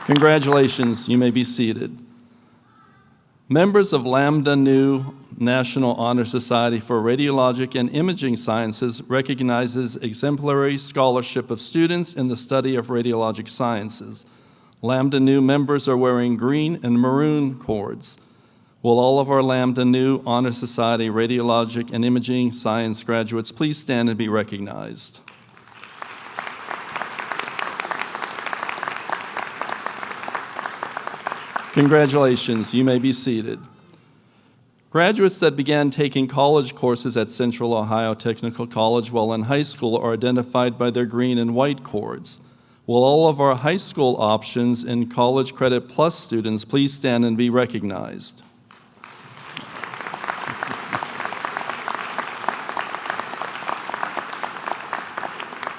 Congratulations, you may be seated. Members of Lambda Nu National Honor Society for Radiologic and Imaging Sciences recognizes exemplary scholarship of students in the study of radiologic sciences. Lambda Nu members are wearing green and maroon cords. Will all of our Lambda Nu Honor Society Radiologic and Imaging Science graduates please stand and be recognized? Congratulations, you may be seated. Graduates that began taking college courses at Central Ohio Technical College while in high school are identified by their green and white cords. Will all of our high school options and College Credit Plus students please stand and be recognized?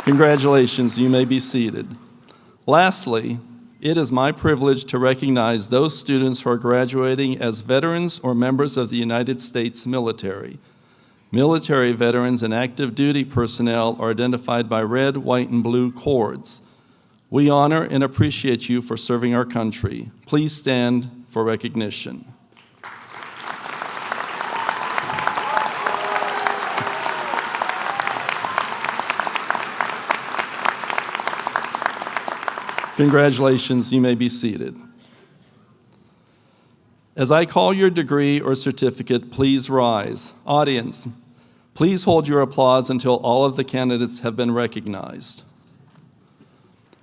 Congratulations, you may be seated. Lastly, it is my privilege to recognize those students who are graduating as veterans or members of the United States military. Military veterans and active duty personnel are identified by red, white, and blue cords. We honor and appreciate you for serving our country. Please stand for recognition. Congratulations, you may be seated. As I call your degree or certificate, please rise. Audience, please hold your applause until all of the candidates have been recognized.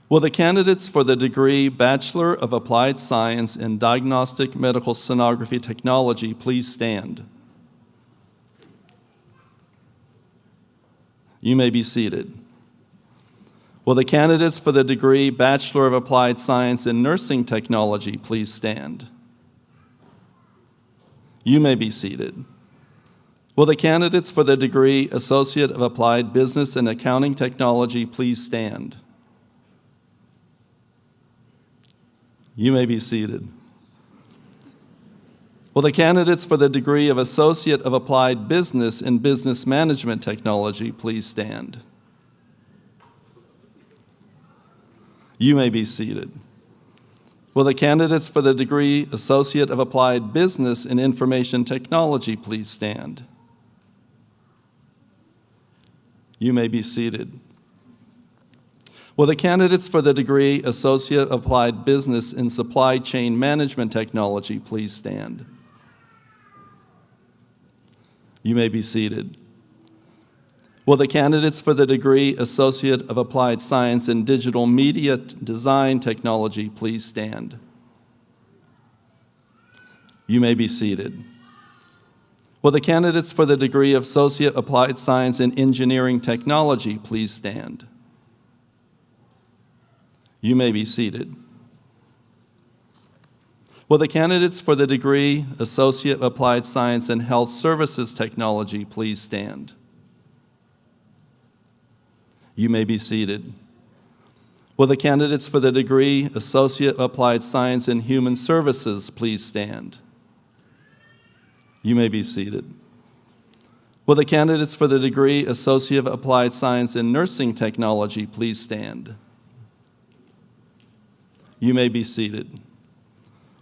Will the candidates for the degree Bachelor of Applied Science in Diagnostic Medical Sonography Technology please stand? You may be seated. Will the candidates for the degree Bachelor of Applied Science in Nursing Technology please stand? You may be seated. Will the candidates for the degree Associate of Applied Business and Accounting Technology please stand? You may be seated. Will the candidates for the degree of Associate of Applied Business and Business Management Technology please stand? You may be seated. Will the candidates for the degree Associate of Applied Business and Information Technology please stand? You may be seated. Will the candidates for the degree Associate of Applied Business in Supply Chain Management Technology please stand? You may be seated. Will the candidates for the degree Associate of Applied Science in Digital Media Design Technology please stand? You may be seated. Will the candidates for the degree of Associate Applied Science in Engineering Technology please stand? You may be seated. Will the candidates for the degree Associate of Applied Science in Health Services Technology please stand? You may be seated. Will the candidates for the degree Associate of Applied Science in Human Services please stand? You may be seated. Will the candidates for the degree Associate of Applied Science in Nursing Technology please stand? You may be seated.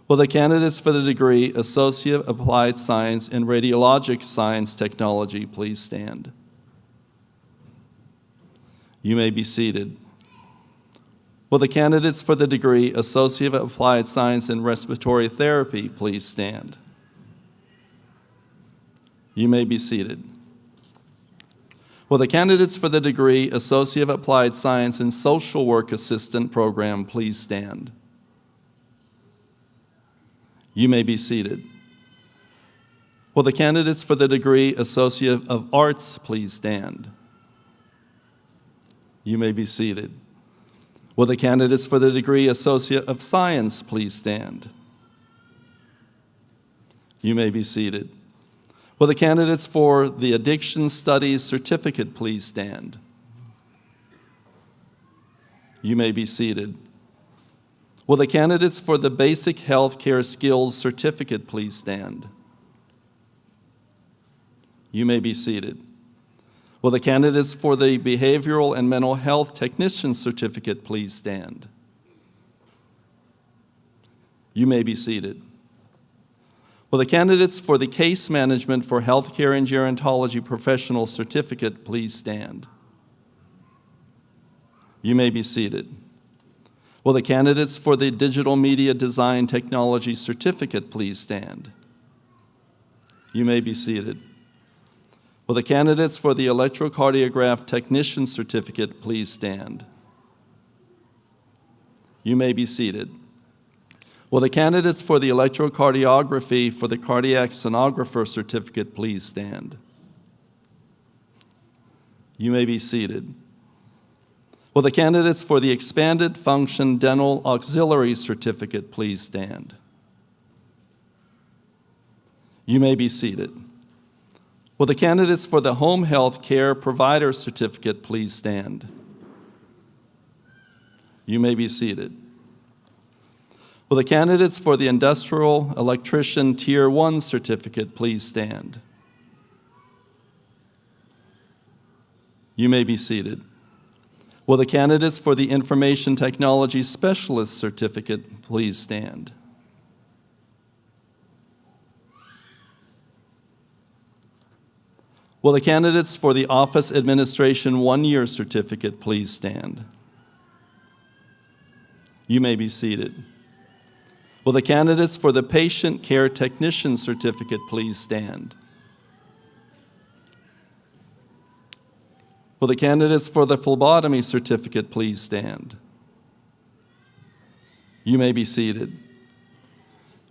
Will the candidates for the degree Associate of Applied Science in Radiologic Science Technology please stand? You may be seated. Will the candidates for the degree Associate of Applied Science in Respiratory Therapy please stand? You may be seated. Will the candidates for the degree Associate of Applied Science and Social Work Assistant program please stand? You may be seated. Will the candidates for the degree Associate of Arts please stand? You may be seated. Will the candidates for the degree Associate of Science please stand? You may be seated. Will the candidates for the Addiction Studies Certificate please stand? You may be seated. Will the candidates for the Basic Healthcare Skills Certificate please stand? You may be seated. Will the candidates for the Behavioral and Mental Health Technician Certificate please stand? You may be seated. Will the candidates for the Case Management for Healthcare and Gerontology Professional Certificate please stand? You may be seated. Will the candidates for the Digital Media Design Technology Certificate please stand? You may be seated. Will the candidates for the Electrocardiograph Technician Certificate please stand? You may be seated. Will the candidates for the Electrocardiography for the Cardiac Sonographer Certificate please stand? You may be seated. Will the candidates for the Expanded Function Dental Auxiliary Certificate please stand? You may be seated. Will the candidates for the Home Health Care Provider Certificate please stand? You may be seated. Will the candidates for the Industrial Electrician Tier 1 Certificate please stand? You may be seated. Will the candidates for the Information Technology Specialist Certificate please stand? Will the candidates for the Office Administration 1-Year Certificate please stand? You may be seated. Will the candidates for the Patient Care Technician Certificate please stand? Will the candidates for the Phlebotomy Certificate please stand? You may be seated.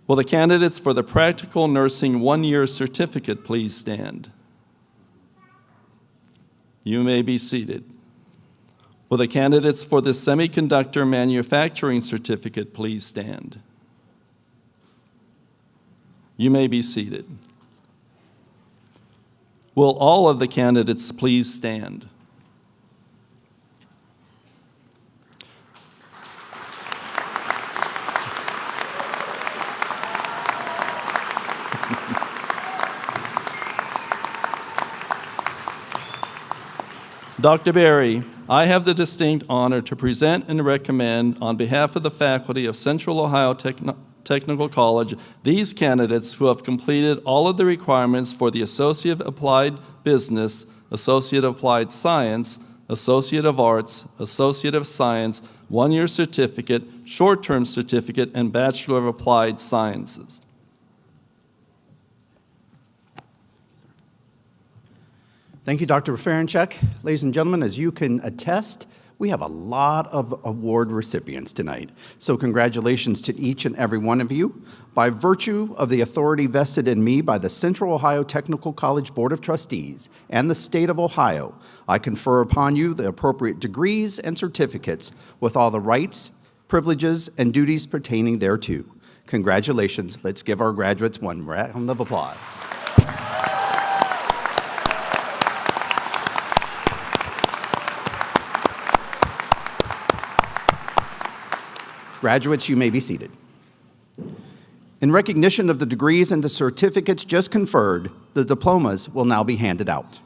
Will the candidates for the Practical Nursing 1-Year Certificate please stand? You may be seated. Will the candidates for the Semiconductor Manufacturing Certificate please stand? You may be seated. Will all of the candidates please stand? Dr. Berry, I have the distinct honor to present and recommend on behalf of the faculty of Central Ohio Technical College these candidates who have completed all of the requirements for the Associate of Applied Business, Associate of Applied Science, Associate of Arts, Associate of Science, 1-Year Certificate, Short-Term Certificate, and Bachelor of Applied Sciences. Thank you, Dr. Ferenchek. Ladies and gentlemen, as you can attest, we have a lot of award recipients tonight. So congratulations to each and every one of you. By virtue of the authority vested in me by the Central Ohio Technical College Board of Trustees and the state of Ohio, I confer upon you the appropriate degrees and certificates with all the rights, privileges, and duties pertaining thereto. Congratulations. Let's give our graduates one round of applause. Graduates, you may be seated. In recognition of the degrees and the certificates just conferred, the diplomas will now be handed out.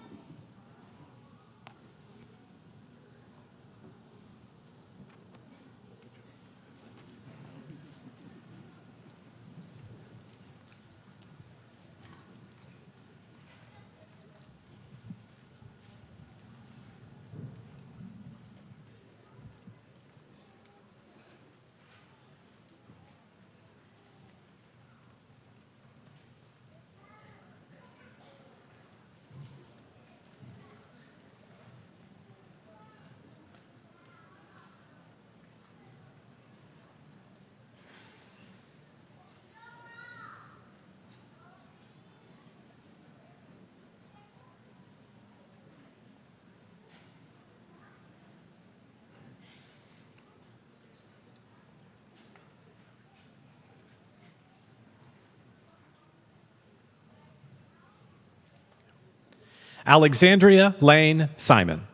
Alexandria Lane Simon.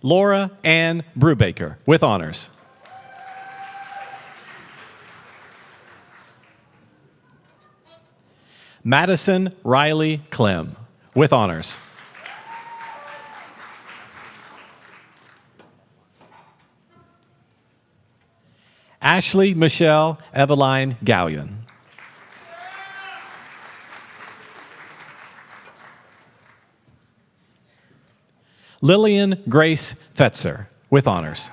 Laura Ann Brubaker with honors. Madison Riley Clem with honors. Ashley Michelle Eveline Gallion. Lillian Grace Fetzer with honors.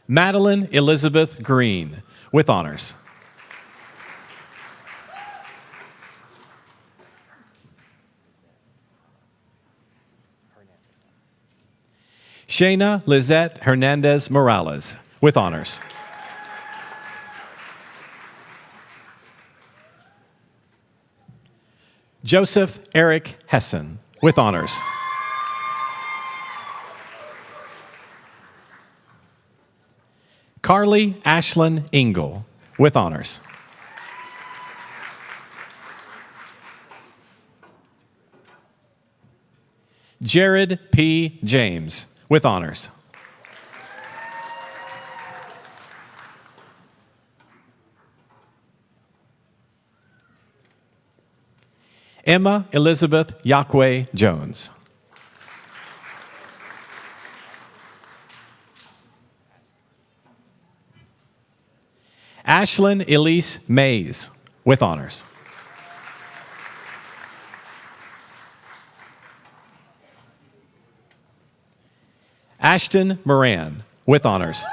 Madeline Elizabeth Green with honors. Shayna Lizette Hernandez Morales with honors. Joseph Eric Hessen with honors. Carly Ashlyn Ingle with honors. Jared P. James with honors. Emma Elizabeth Yaqua Jones. Ashlyn Elise Mays with honors. Ashton Moran with honors.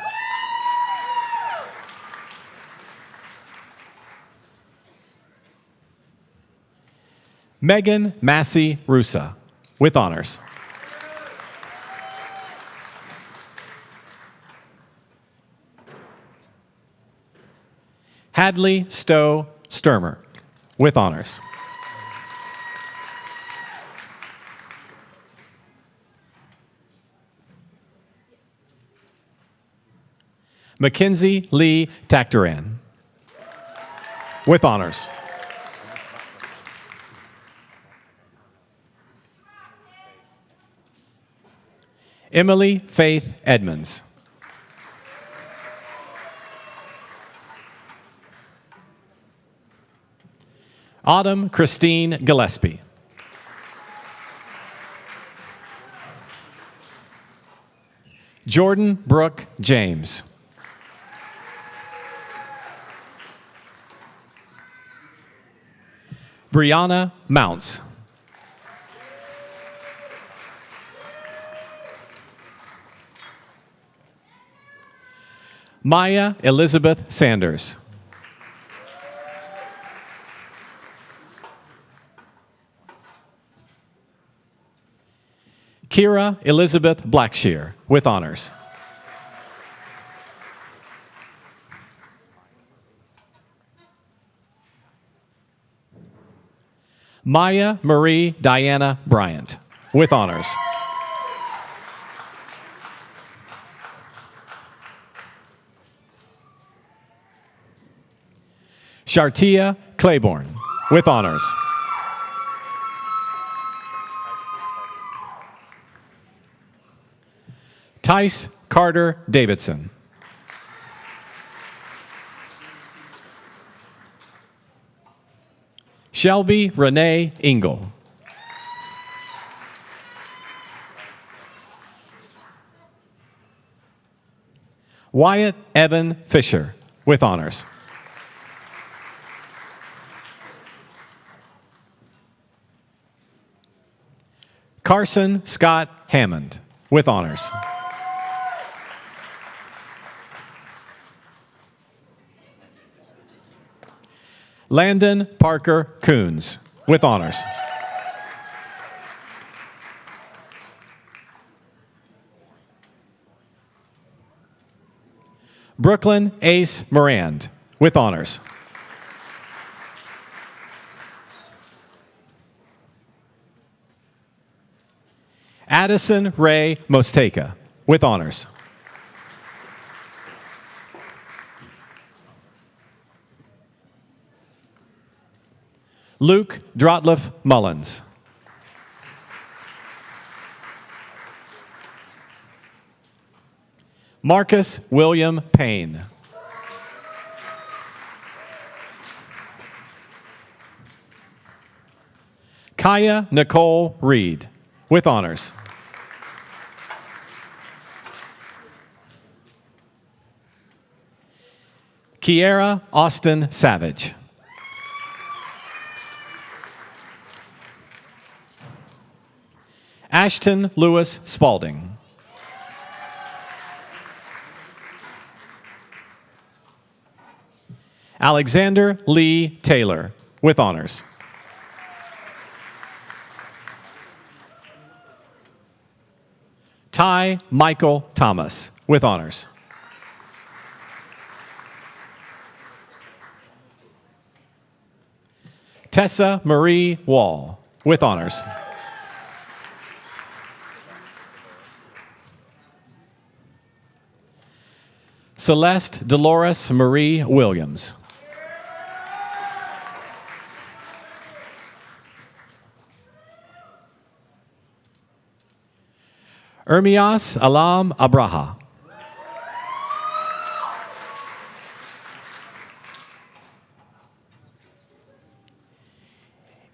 Megan Massey Rusa with honors. Hadley Stowe Sturmer with honors. Mackenzie Lee Tactaran with honors. Emily Faith Edmonds. Autumn Christine Gillespie. Jordan Brooke James. Brianna Mounts. Maya Elizabeth Sanders. Kira Elizabeth Blackshear with honors. Maya Marie Diana Bryant with honors. Shartia Claiborne with honors. Tice Carter Davidson. Shelby Renee Ingle. Wyatt Evan Fisher with honors. Carson Scott Hammond with honors. Landon Parker Coons with honors. Brooklyn Ace Morand with honors. Addison Ray Mosteka, with honors. Luke Drotliff Mullins. Marcus William Payne. Kaya Nicole Reed, with honors. Kiera Austin Savage. Ashton Lewis Spalding. Alexander Lee Taylor, with honors. Ty Michael Thomas, with honors. Tessa Marie Wall, with honors. Celeste Dolores Marie Williams. Ermias Alam Abraha.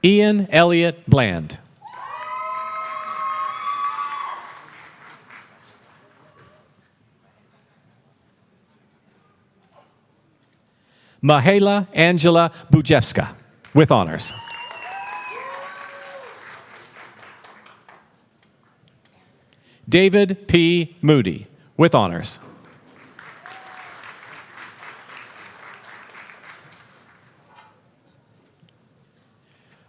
Ian Elliott Bland. Mahela Angela Bujewska, with honors. David P. Moody, with honors.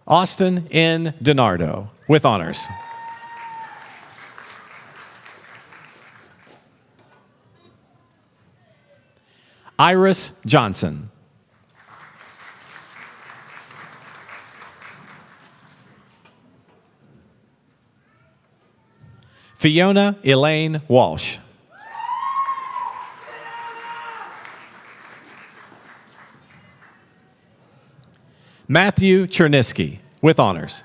Austin N. DiNardo, with honors. Iris Johnson. Fiona Elaine Walsh. Matthew Chernisky, with honors.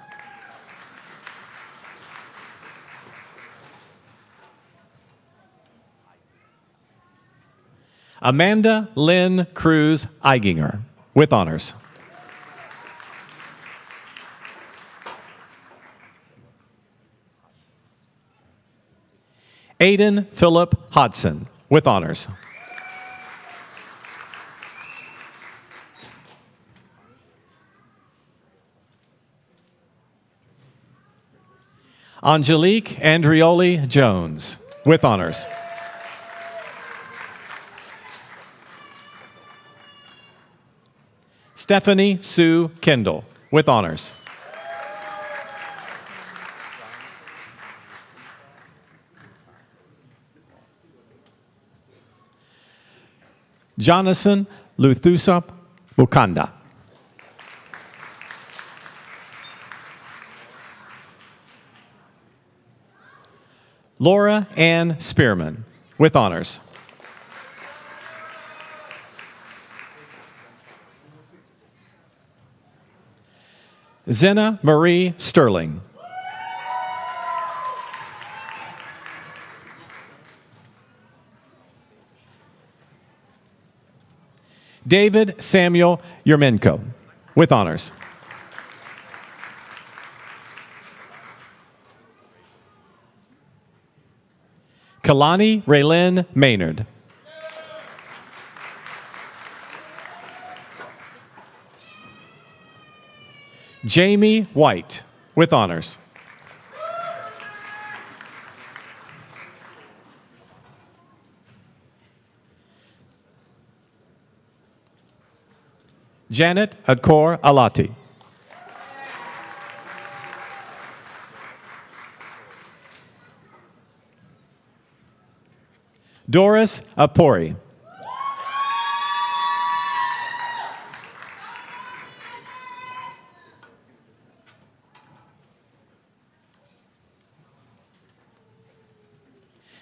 Amanda Lynn Cruz Eiginger, with honors. Aiden Philip Hodson, with honors. Angelique Andrioli Jones, with honors. Stephanie Sue Kendall, with honors. Jonathan Luthusap Mukanda. Laura Ann Spearman, with honors. Zena Marie Sterling. David Samuel Yermenko, with honors. Kalani Raylyn Maynard. Jamie White, with honors. Janet Adkor Alati. Doris Apori.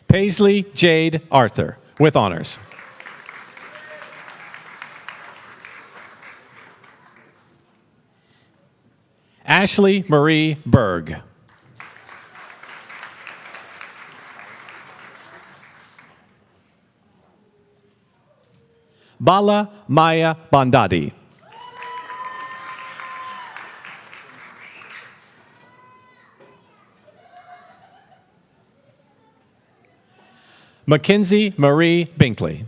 Paisley Jade Arthur, with honors. Ashley Marie Berg. Bala Maya Bandadi. Mackenzie Marie Binkley.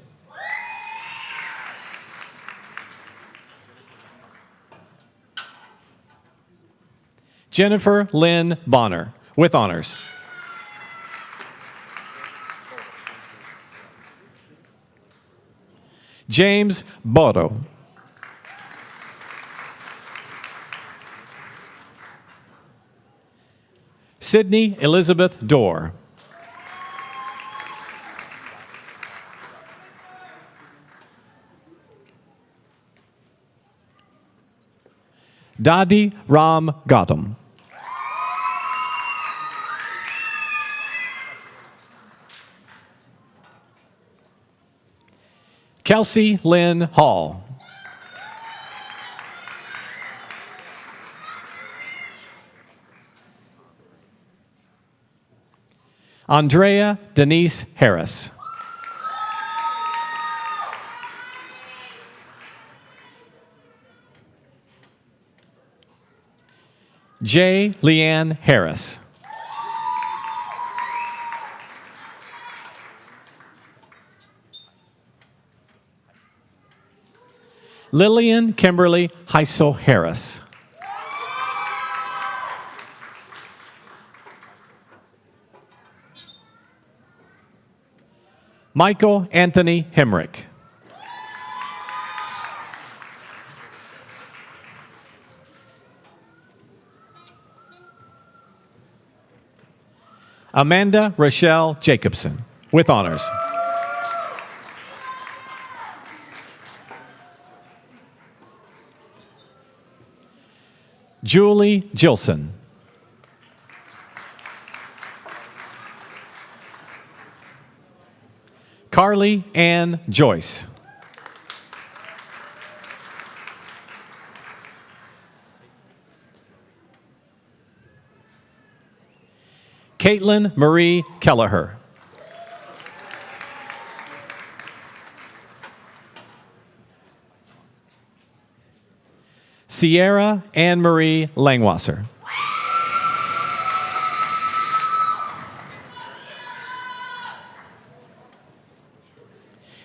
Jennifer Lynn Bonner, with honors. James Bodo. Sydney Elizabeth Dorr. Dadi Ram Gautam. Kelsey Lynn Hall. Andrea Denise Harris. J. Leanne Harris. Lillian Kimberly Heisel Harris. Michael Anthony Hemrick. Amanda Rochelle Jacobson, with honors. Julie Gilson. Carly Ann Joyce. Caitlin Marie Kelleher. Sierra Ann Marie Langwasser.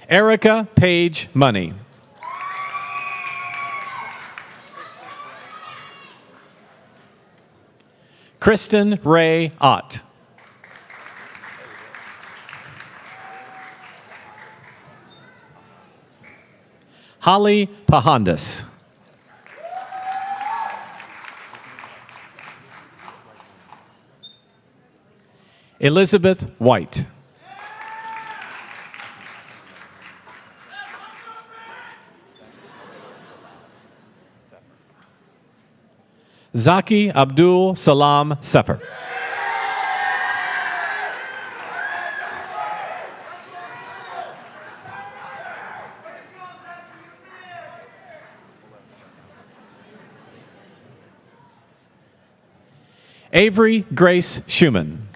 Erica Page Money. Kristen Ray Ott. Holly Pahandas. Elizabeth White. Zaki Abdul Salam Sefer. Avery Grace Schumann.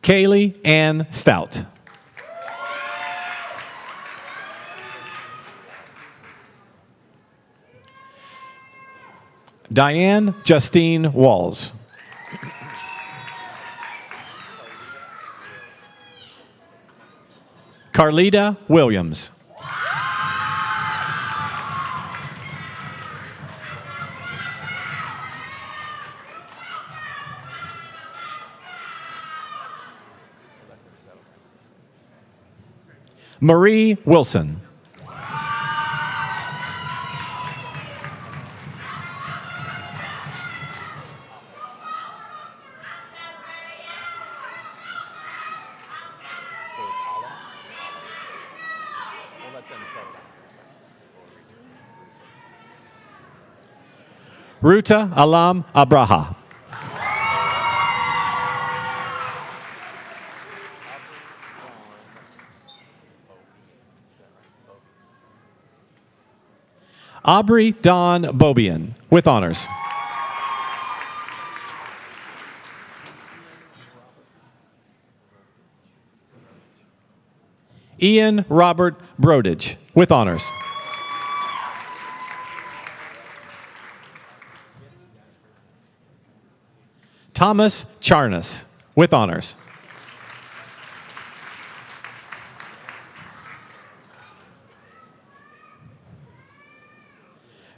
Kaylee Ann Stout. Diane Justine Walls. Carlita Williams. Marie Wilson. Ruta Alam Abraha. Aubrey Dawn Bobian, with honors. Ian Robert Brodage, with honors. Thomas Charnas, with honors.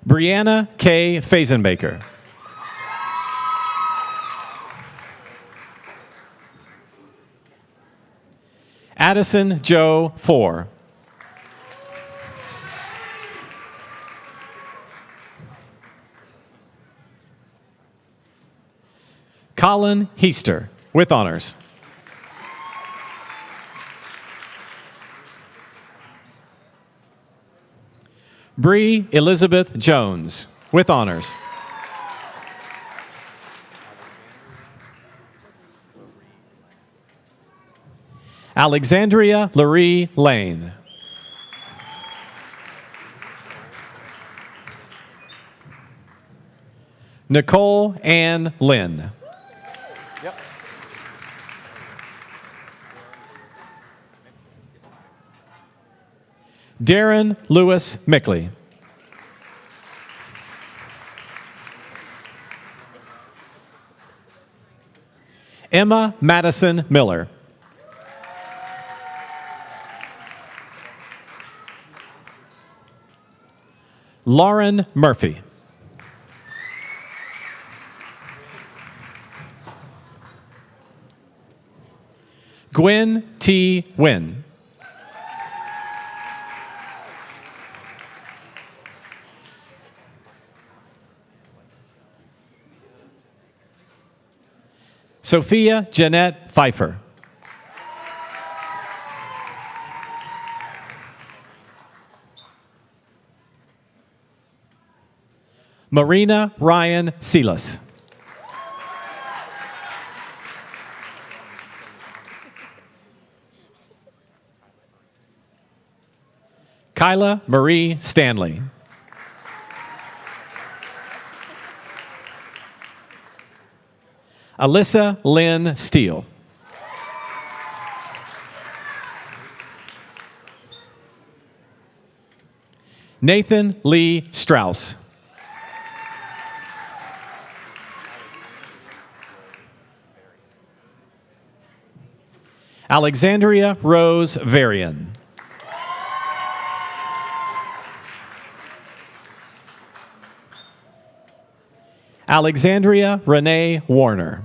Brianna K. Fazenbaker. Addison Joe Four. Colin Heaster, with honors. Bree Elizabeth Jones, with honors. Alexandria Larie Lane. Nicole Ann Lynn. Yep. Darren Lewis Mickley. Emma Madison Miller. Lauren Murphy. Gwen T. Wynn. Sophia Jeanette Pfeiffer. Marina Ryan Silas. Kyla Marie Stanley. Alyssa Lynn Steele. Nathan Lee Strauss. Alexandria Rose Varian. Alexandria Renee Warner.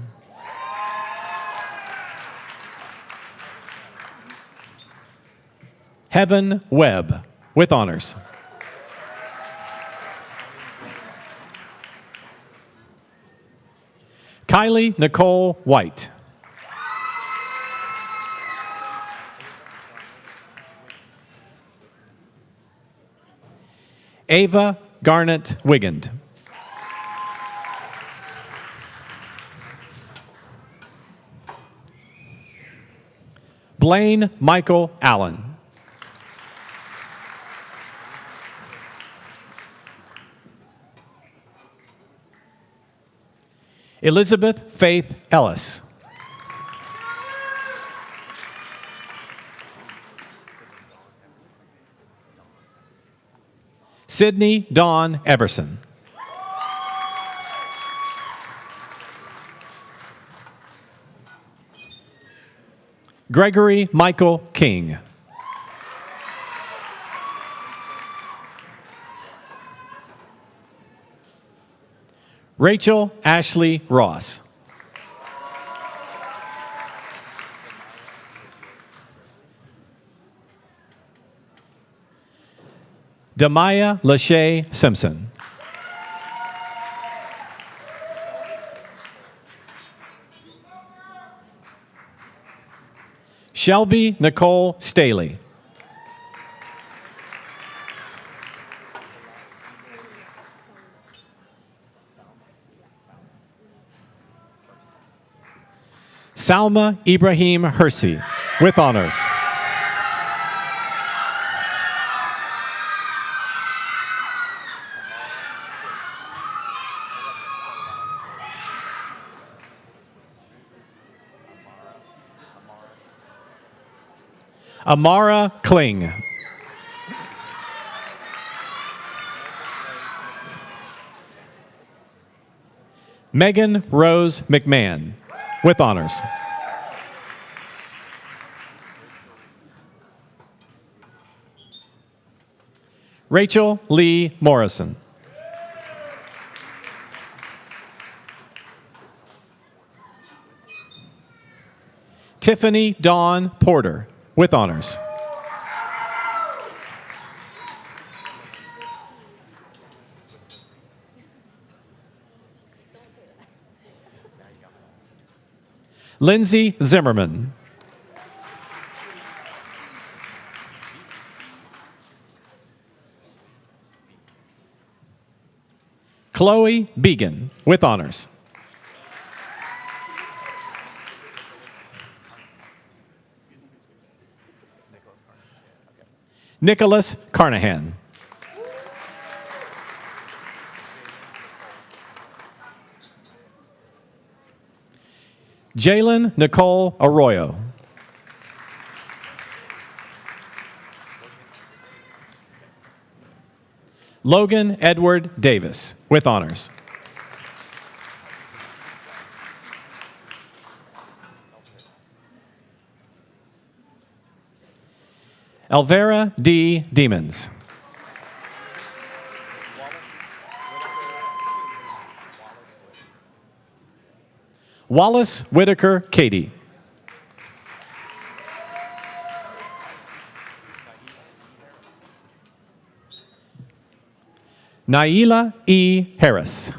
Heaven Webb, with honors. Kylie Nicole White. Ava Garnett Wigand. Blaine Michael Allen. Elizabeth Faith Ellis. Sydney Dawn Everson. Gregory Michael King. Rachel Ashley Ross. Damaya Lachey Simpson. Shelby Nicole Staley. Salma Ibrahim Hersey, with honors. Amara Kling. Megan Rose McMahon, with honors. Rachel Lee Morrison. Tiffany Dawn Porter, with honors. Lindsay Zimmerman. Chloe Began, with honors. Nicholas Carnahan. Jalen Nicole Arroyo. Logan Edward Davis, with honors. Elvira D. Demons. Wallace Whitaker Katie. Naila E. Harris.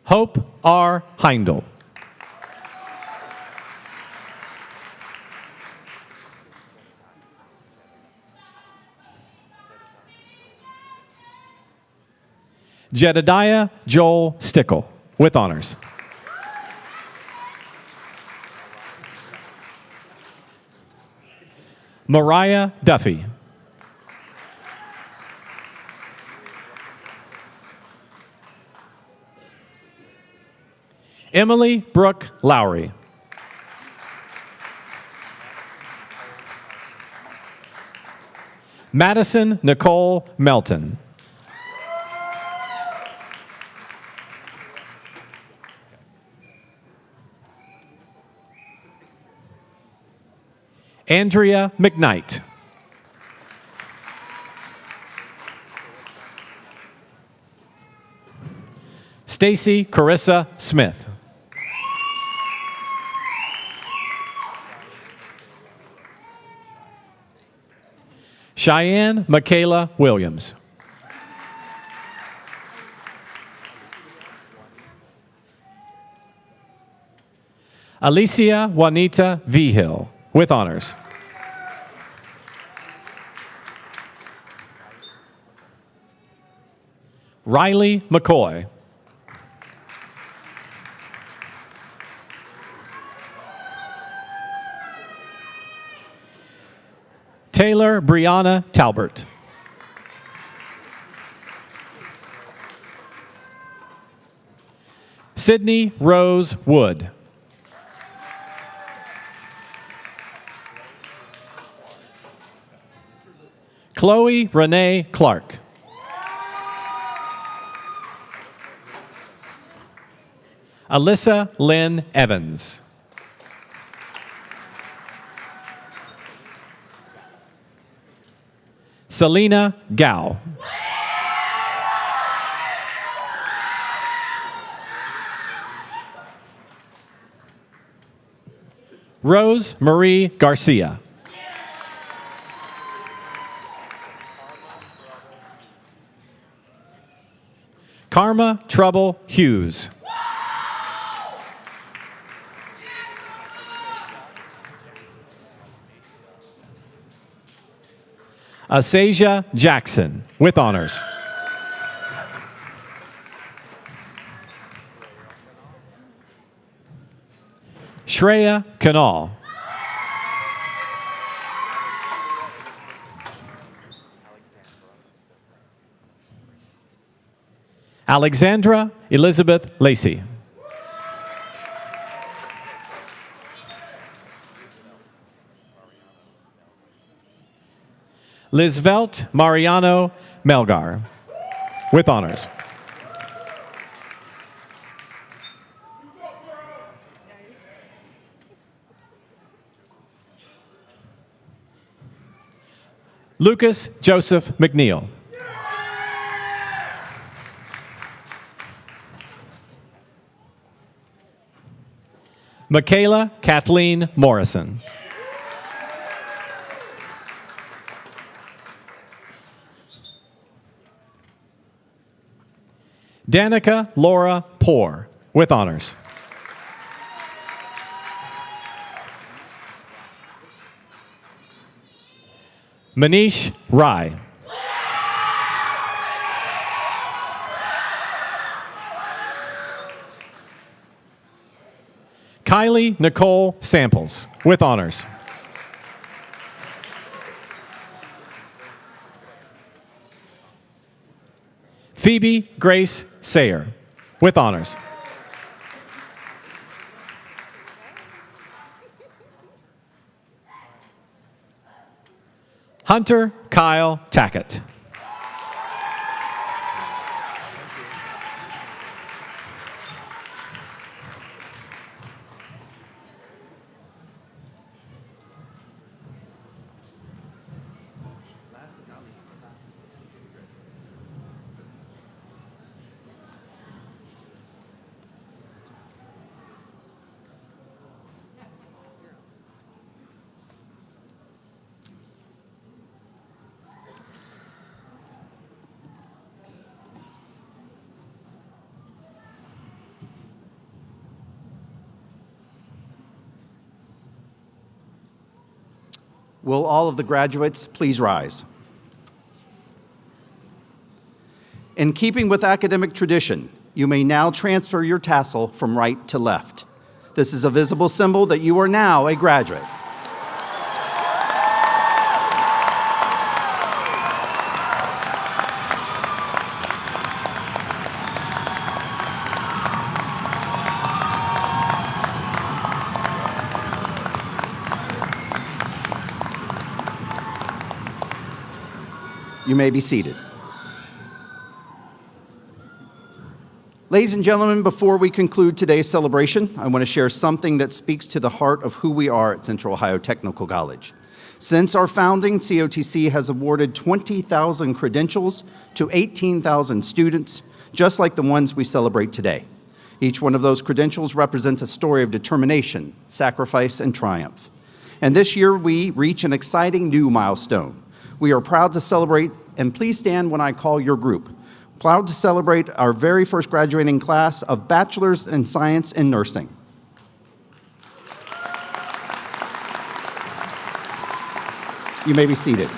Hope R. Heindel. Jedediah Joel Stickle, with honors. Mariah Duffy. Emily Brooke Lowry. Madison Nicole Melton. Andrea McKnight. Stacy Carissa Smith. Cheyenne Michaela Williams. Alicia Juanita Vigil, with honors. Riley McCoy. Taylor Brianna Talbert. Sydney Rose Wood. Chloe Renee Clark. Alyssa Lynn Evans. Selena Gao. Rose Marie Garcia. Karma Trouble Hughes. Asasia Jackson, with honors. Shreya Kanal. Alexandra Elizabeth Lacey. Lizvelt Mariano Melgar, with honors. Lucas Joseph McNeil. Michaela Kathleen Morrison. Danica Laura Poor, with honors. Manish Rai. Kylie Nicole Samples, with honors. Phoebe Grace Sayer, with honors. Hunter Kyle Tackett. Will all of the graduates please rise? In keeping with academic tradition, you may now transfer your tassel from right to left. This is a visible symbol that you are now a graduate. You may be seated. Ladies and gentlemen, before we conclude today's celebration, I want to share something that speaks to the heart of who we are at Central Ohio Technical College. Since our founding, COTC has awarded 20,000 credentials to 18,000 students, just like the ones we celebrate today. Each one of those credentials represents a story of determination, sacrifice, and triumph. And this year, we reach an exciting new milestone. We are proud to celebrate, and please stand when I call your group. Proud to celebrate our very first graduating class of Bachelor's in Science in Nursing. You may be seated.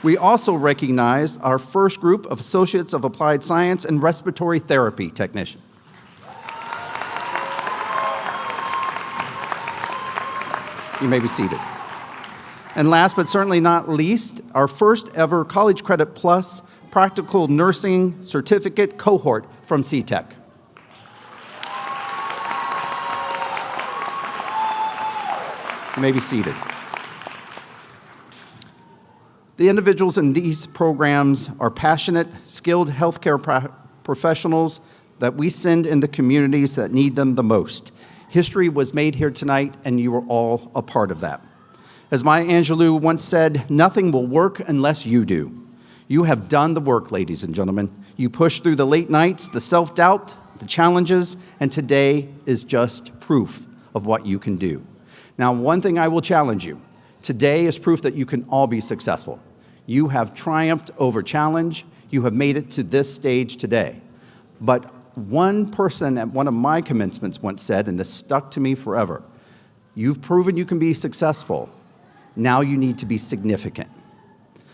We also recognize our first group of Associates of Applied Science and Respiratory Therapy technicians. You may be seated. And last but certainly not least, our first ever College Credit Plus Practical Nursing Certificate cohort from CTech. You may be seated. The individuals in these programs are passionate, skilled healthcare professionals that we send in the communities that need them the most. History was made here tonight, and you are all a part of that. As Maya Angelou once said, nothing will work unless you do. You have done the work, ladies and gentlemen. You pushed through the late nights, the self-doubt, the challenges, and today is just proof of what you can do. Now, one thing I will challenge you. Today is proof that you can all be successful. You have triumphed over challenge. You have made it to this stage today. But one person at one of my commencements once said, and this stuck to me forever, you've proven you can be successful. Now you need to be significant.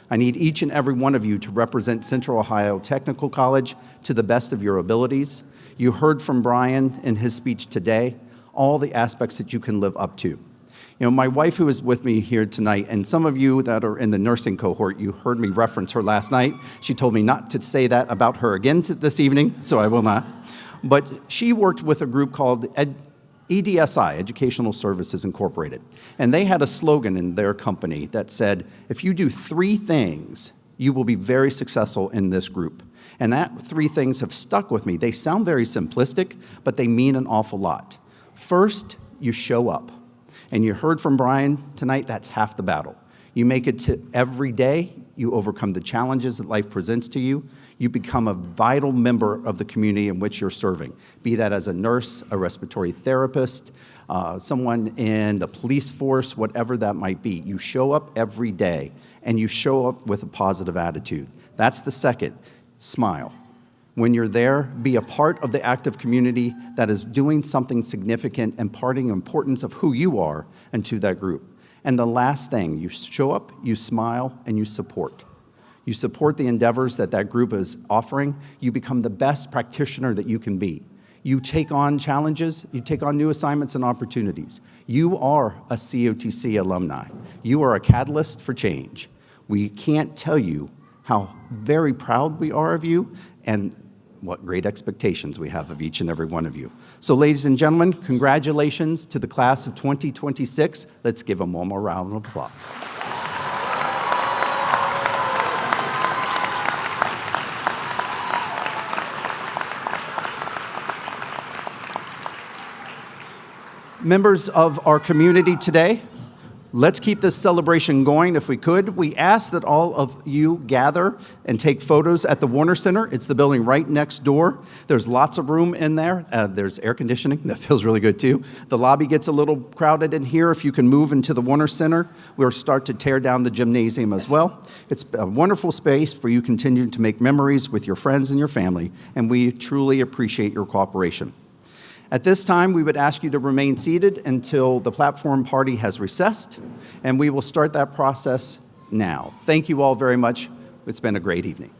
I need each and every one of you to represent Central Ohio Technical College to the best of your abilities. You heard from Brian in his speech today. all the aspects that you can live up to. You know, my wife who is with me here tonight, and some of you that are in the nursing cohort, you heard me reference her last night. She told me not to say that about her again this evening, so I will not. But she worked with a group called EDSI, Educational Services Incorporated. And they had a slogan in their company that said, if you do 3 things, you will be very successful in this group. And that 3 things have stuck with me. They sound very simplistic, but they mean an awful lot. First, you show up. And you heard from Brian tonight, that's half the battle. You make it to every day, you overcome the challenges that life presents to you, you become a vital member of the community in which you're serving, be that as a nurse, a respiratory therapist, someone in the police force, whatever that might be. You show up every day, and you show up with a positive attitude. That's the second, smile. When you're there, be a part of the active community that is doing something significant, imparting importance of who you are into that group. And the last thing, you show up, you smile, and you support. You support the endeavors that that group is offering. You become the best practitioner that you can be. You take on challenges, you take on new assignments and opportunities. You are a COTC alumni. You are a catalyst for change. We can't tell you how very proud we are of you and what great expectations we have of each and every one of you. So ladies and gentlemen, congratulations to the class of 2026. Let's give them one more round of applause. Members of our community today, let's keep this celebration going if we could. We ask that all of you gather and take photos at the Warner Center. It's the building right next door. There's lots of room in there. There's air conditioning. That feels really good too. The lobby gets a little crowded in here. If you can move into the Warner Center, we'll start to tear down the gymnasium as well. It's a wonderful space for you to continue to make memories with your friends and your family, and we truly appreciate your cooperation. At this time, we would ask you to remain seated until the platform party has recessed, and we will start that process now. Thank you all very much. It's been a great evening.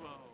Bravo.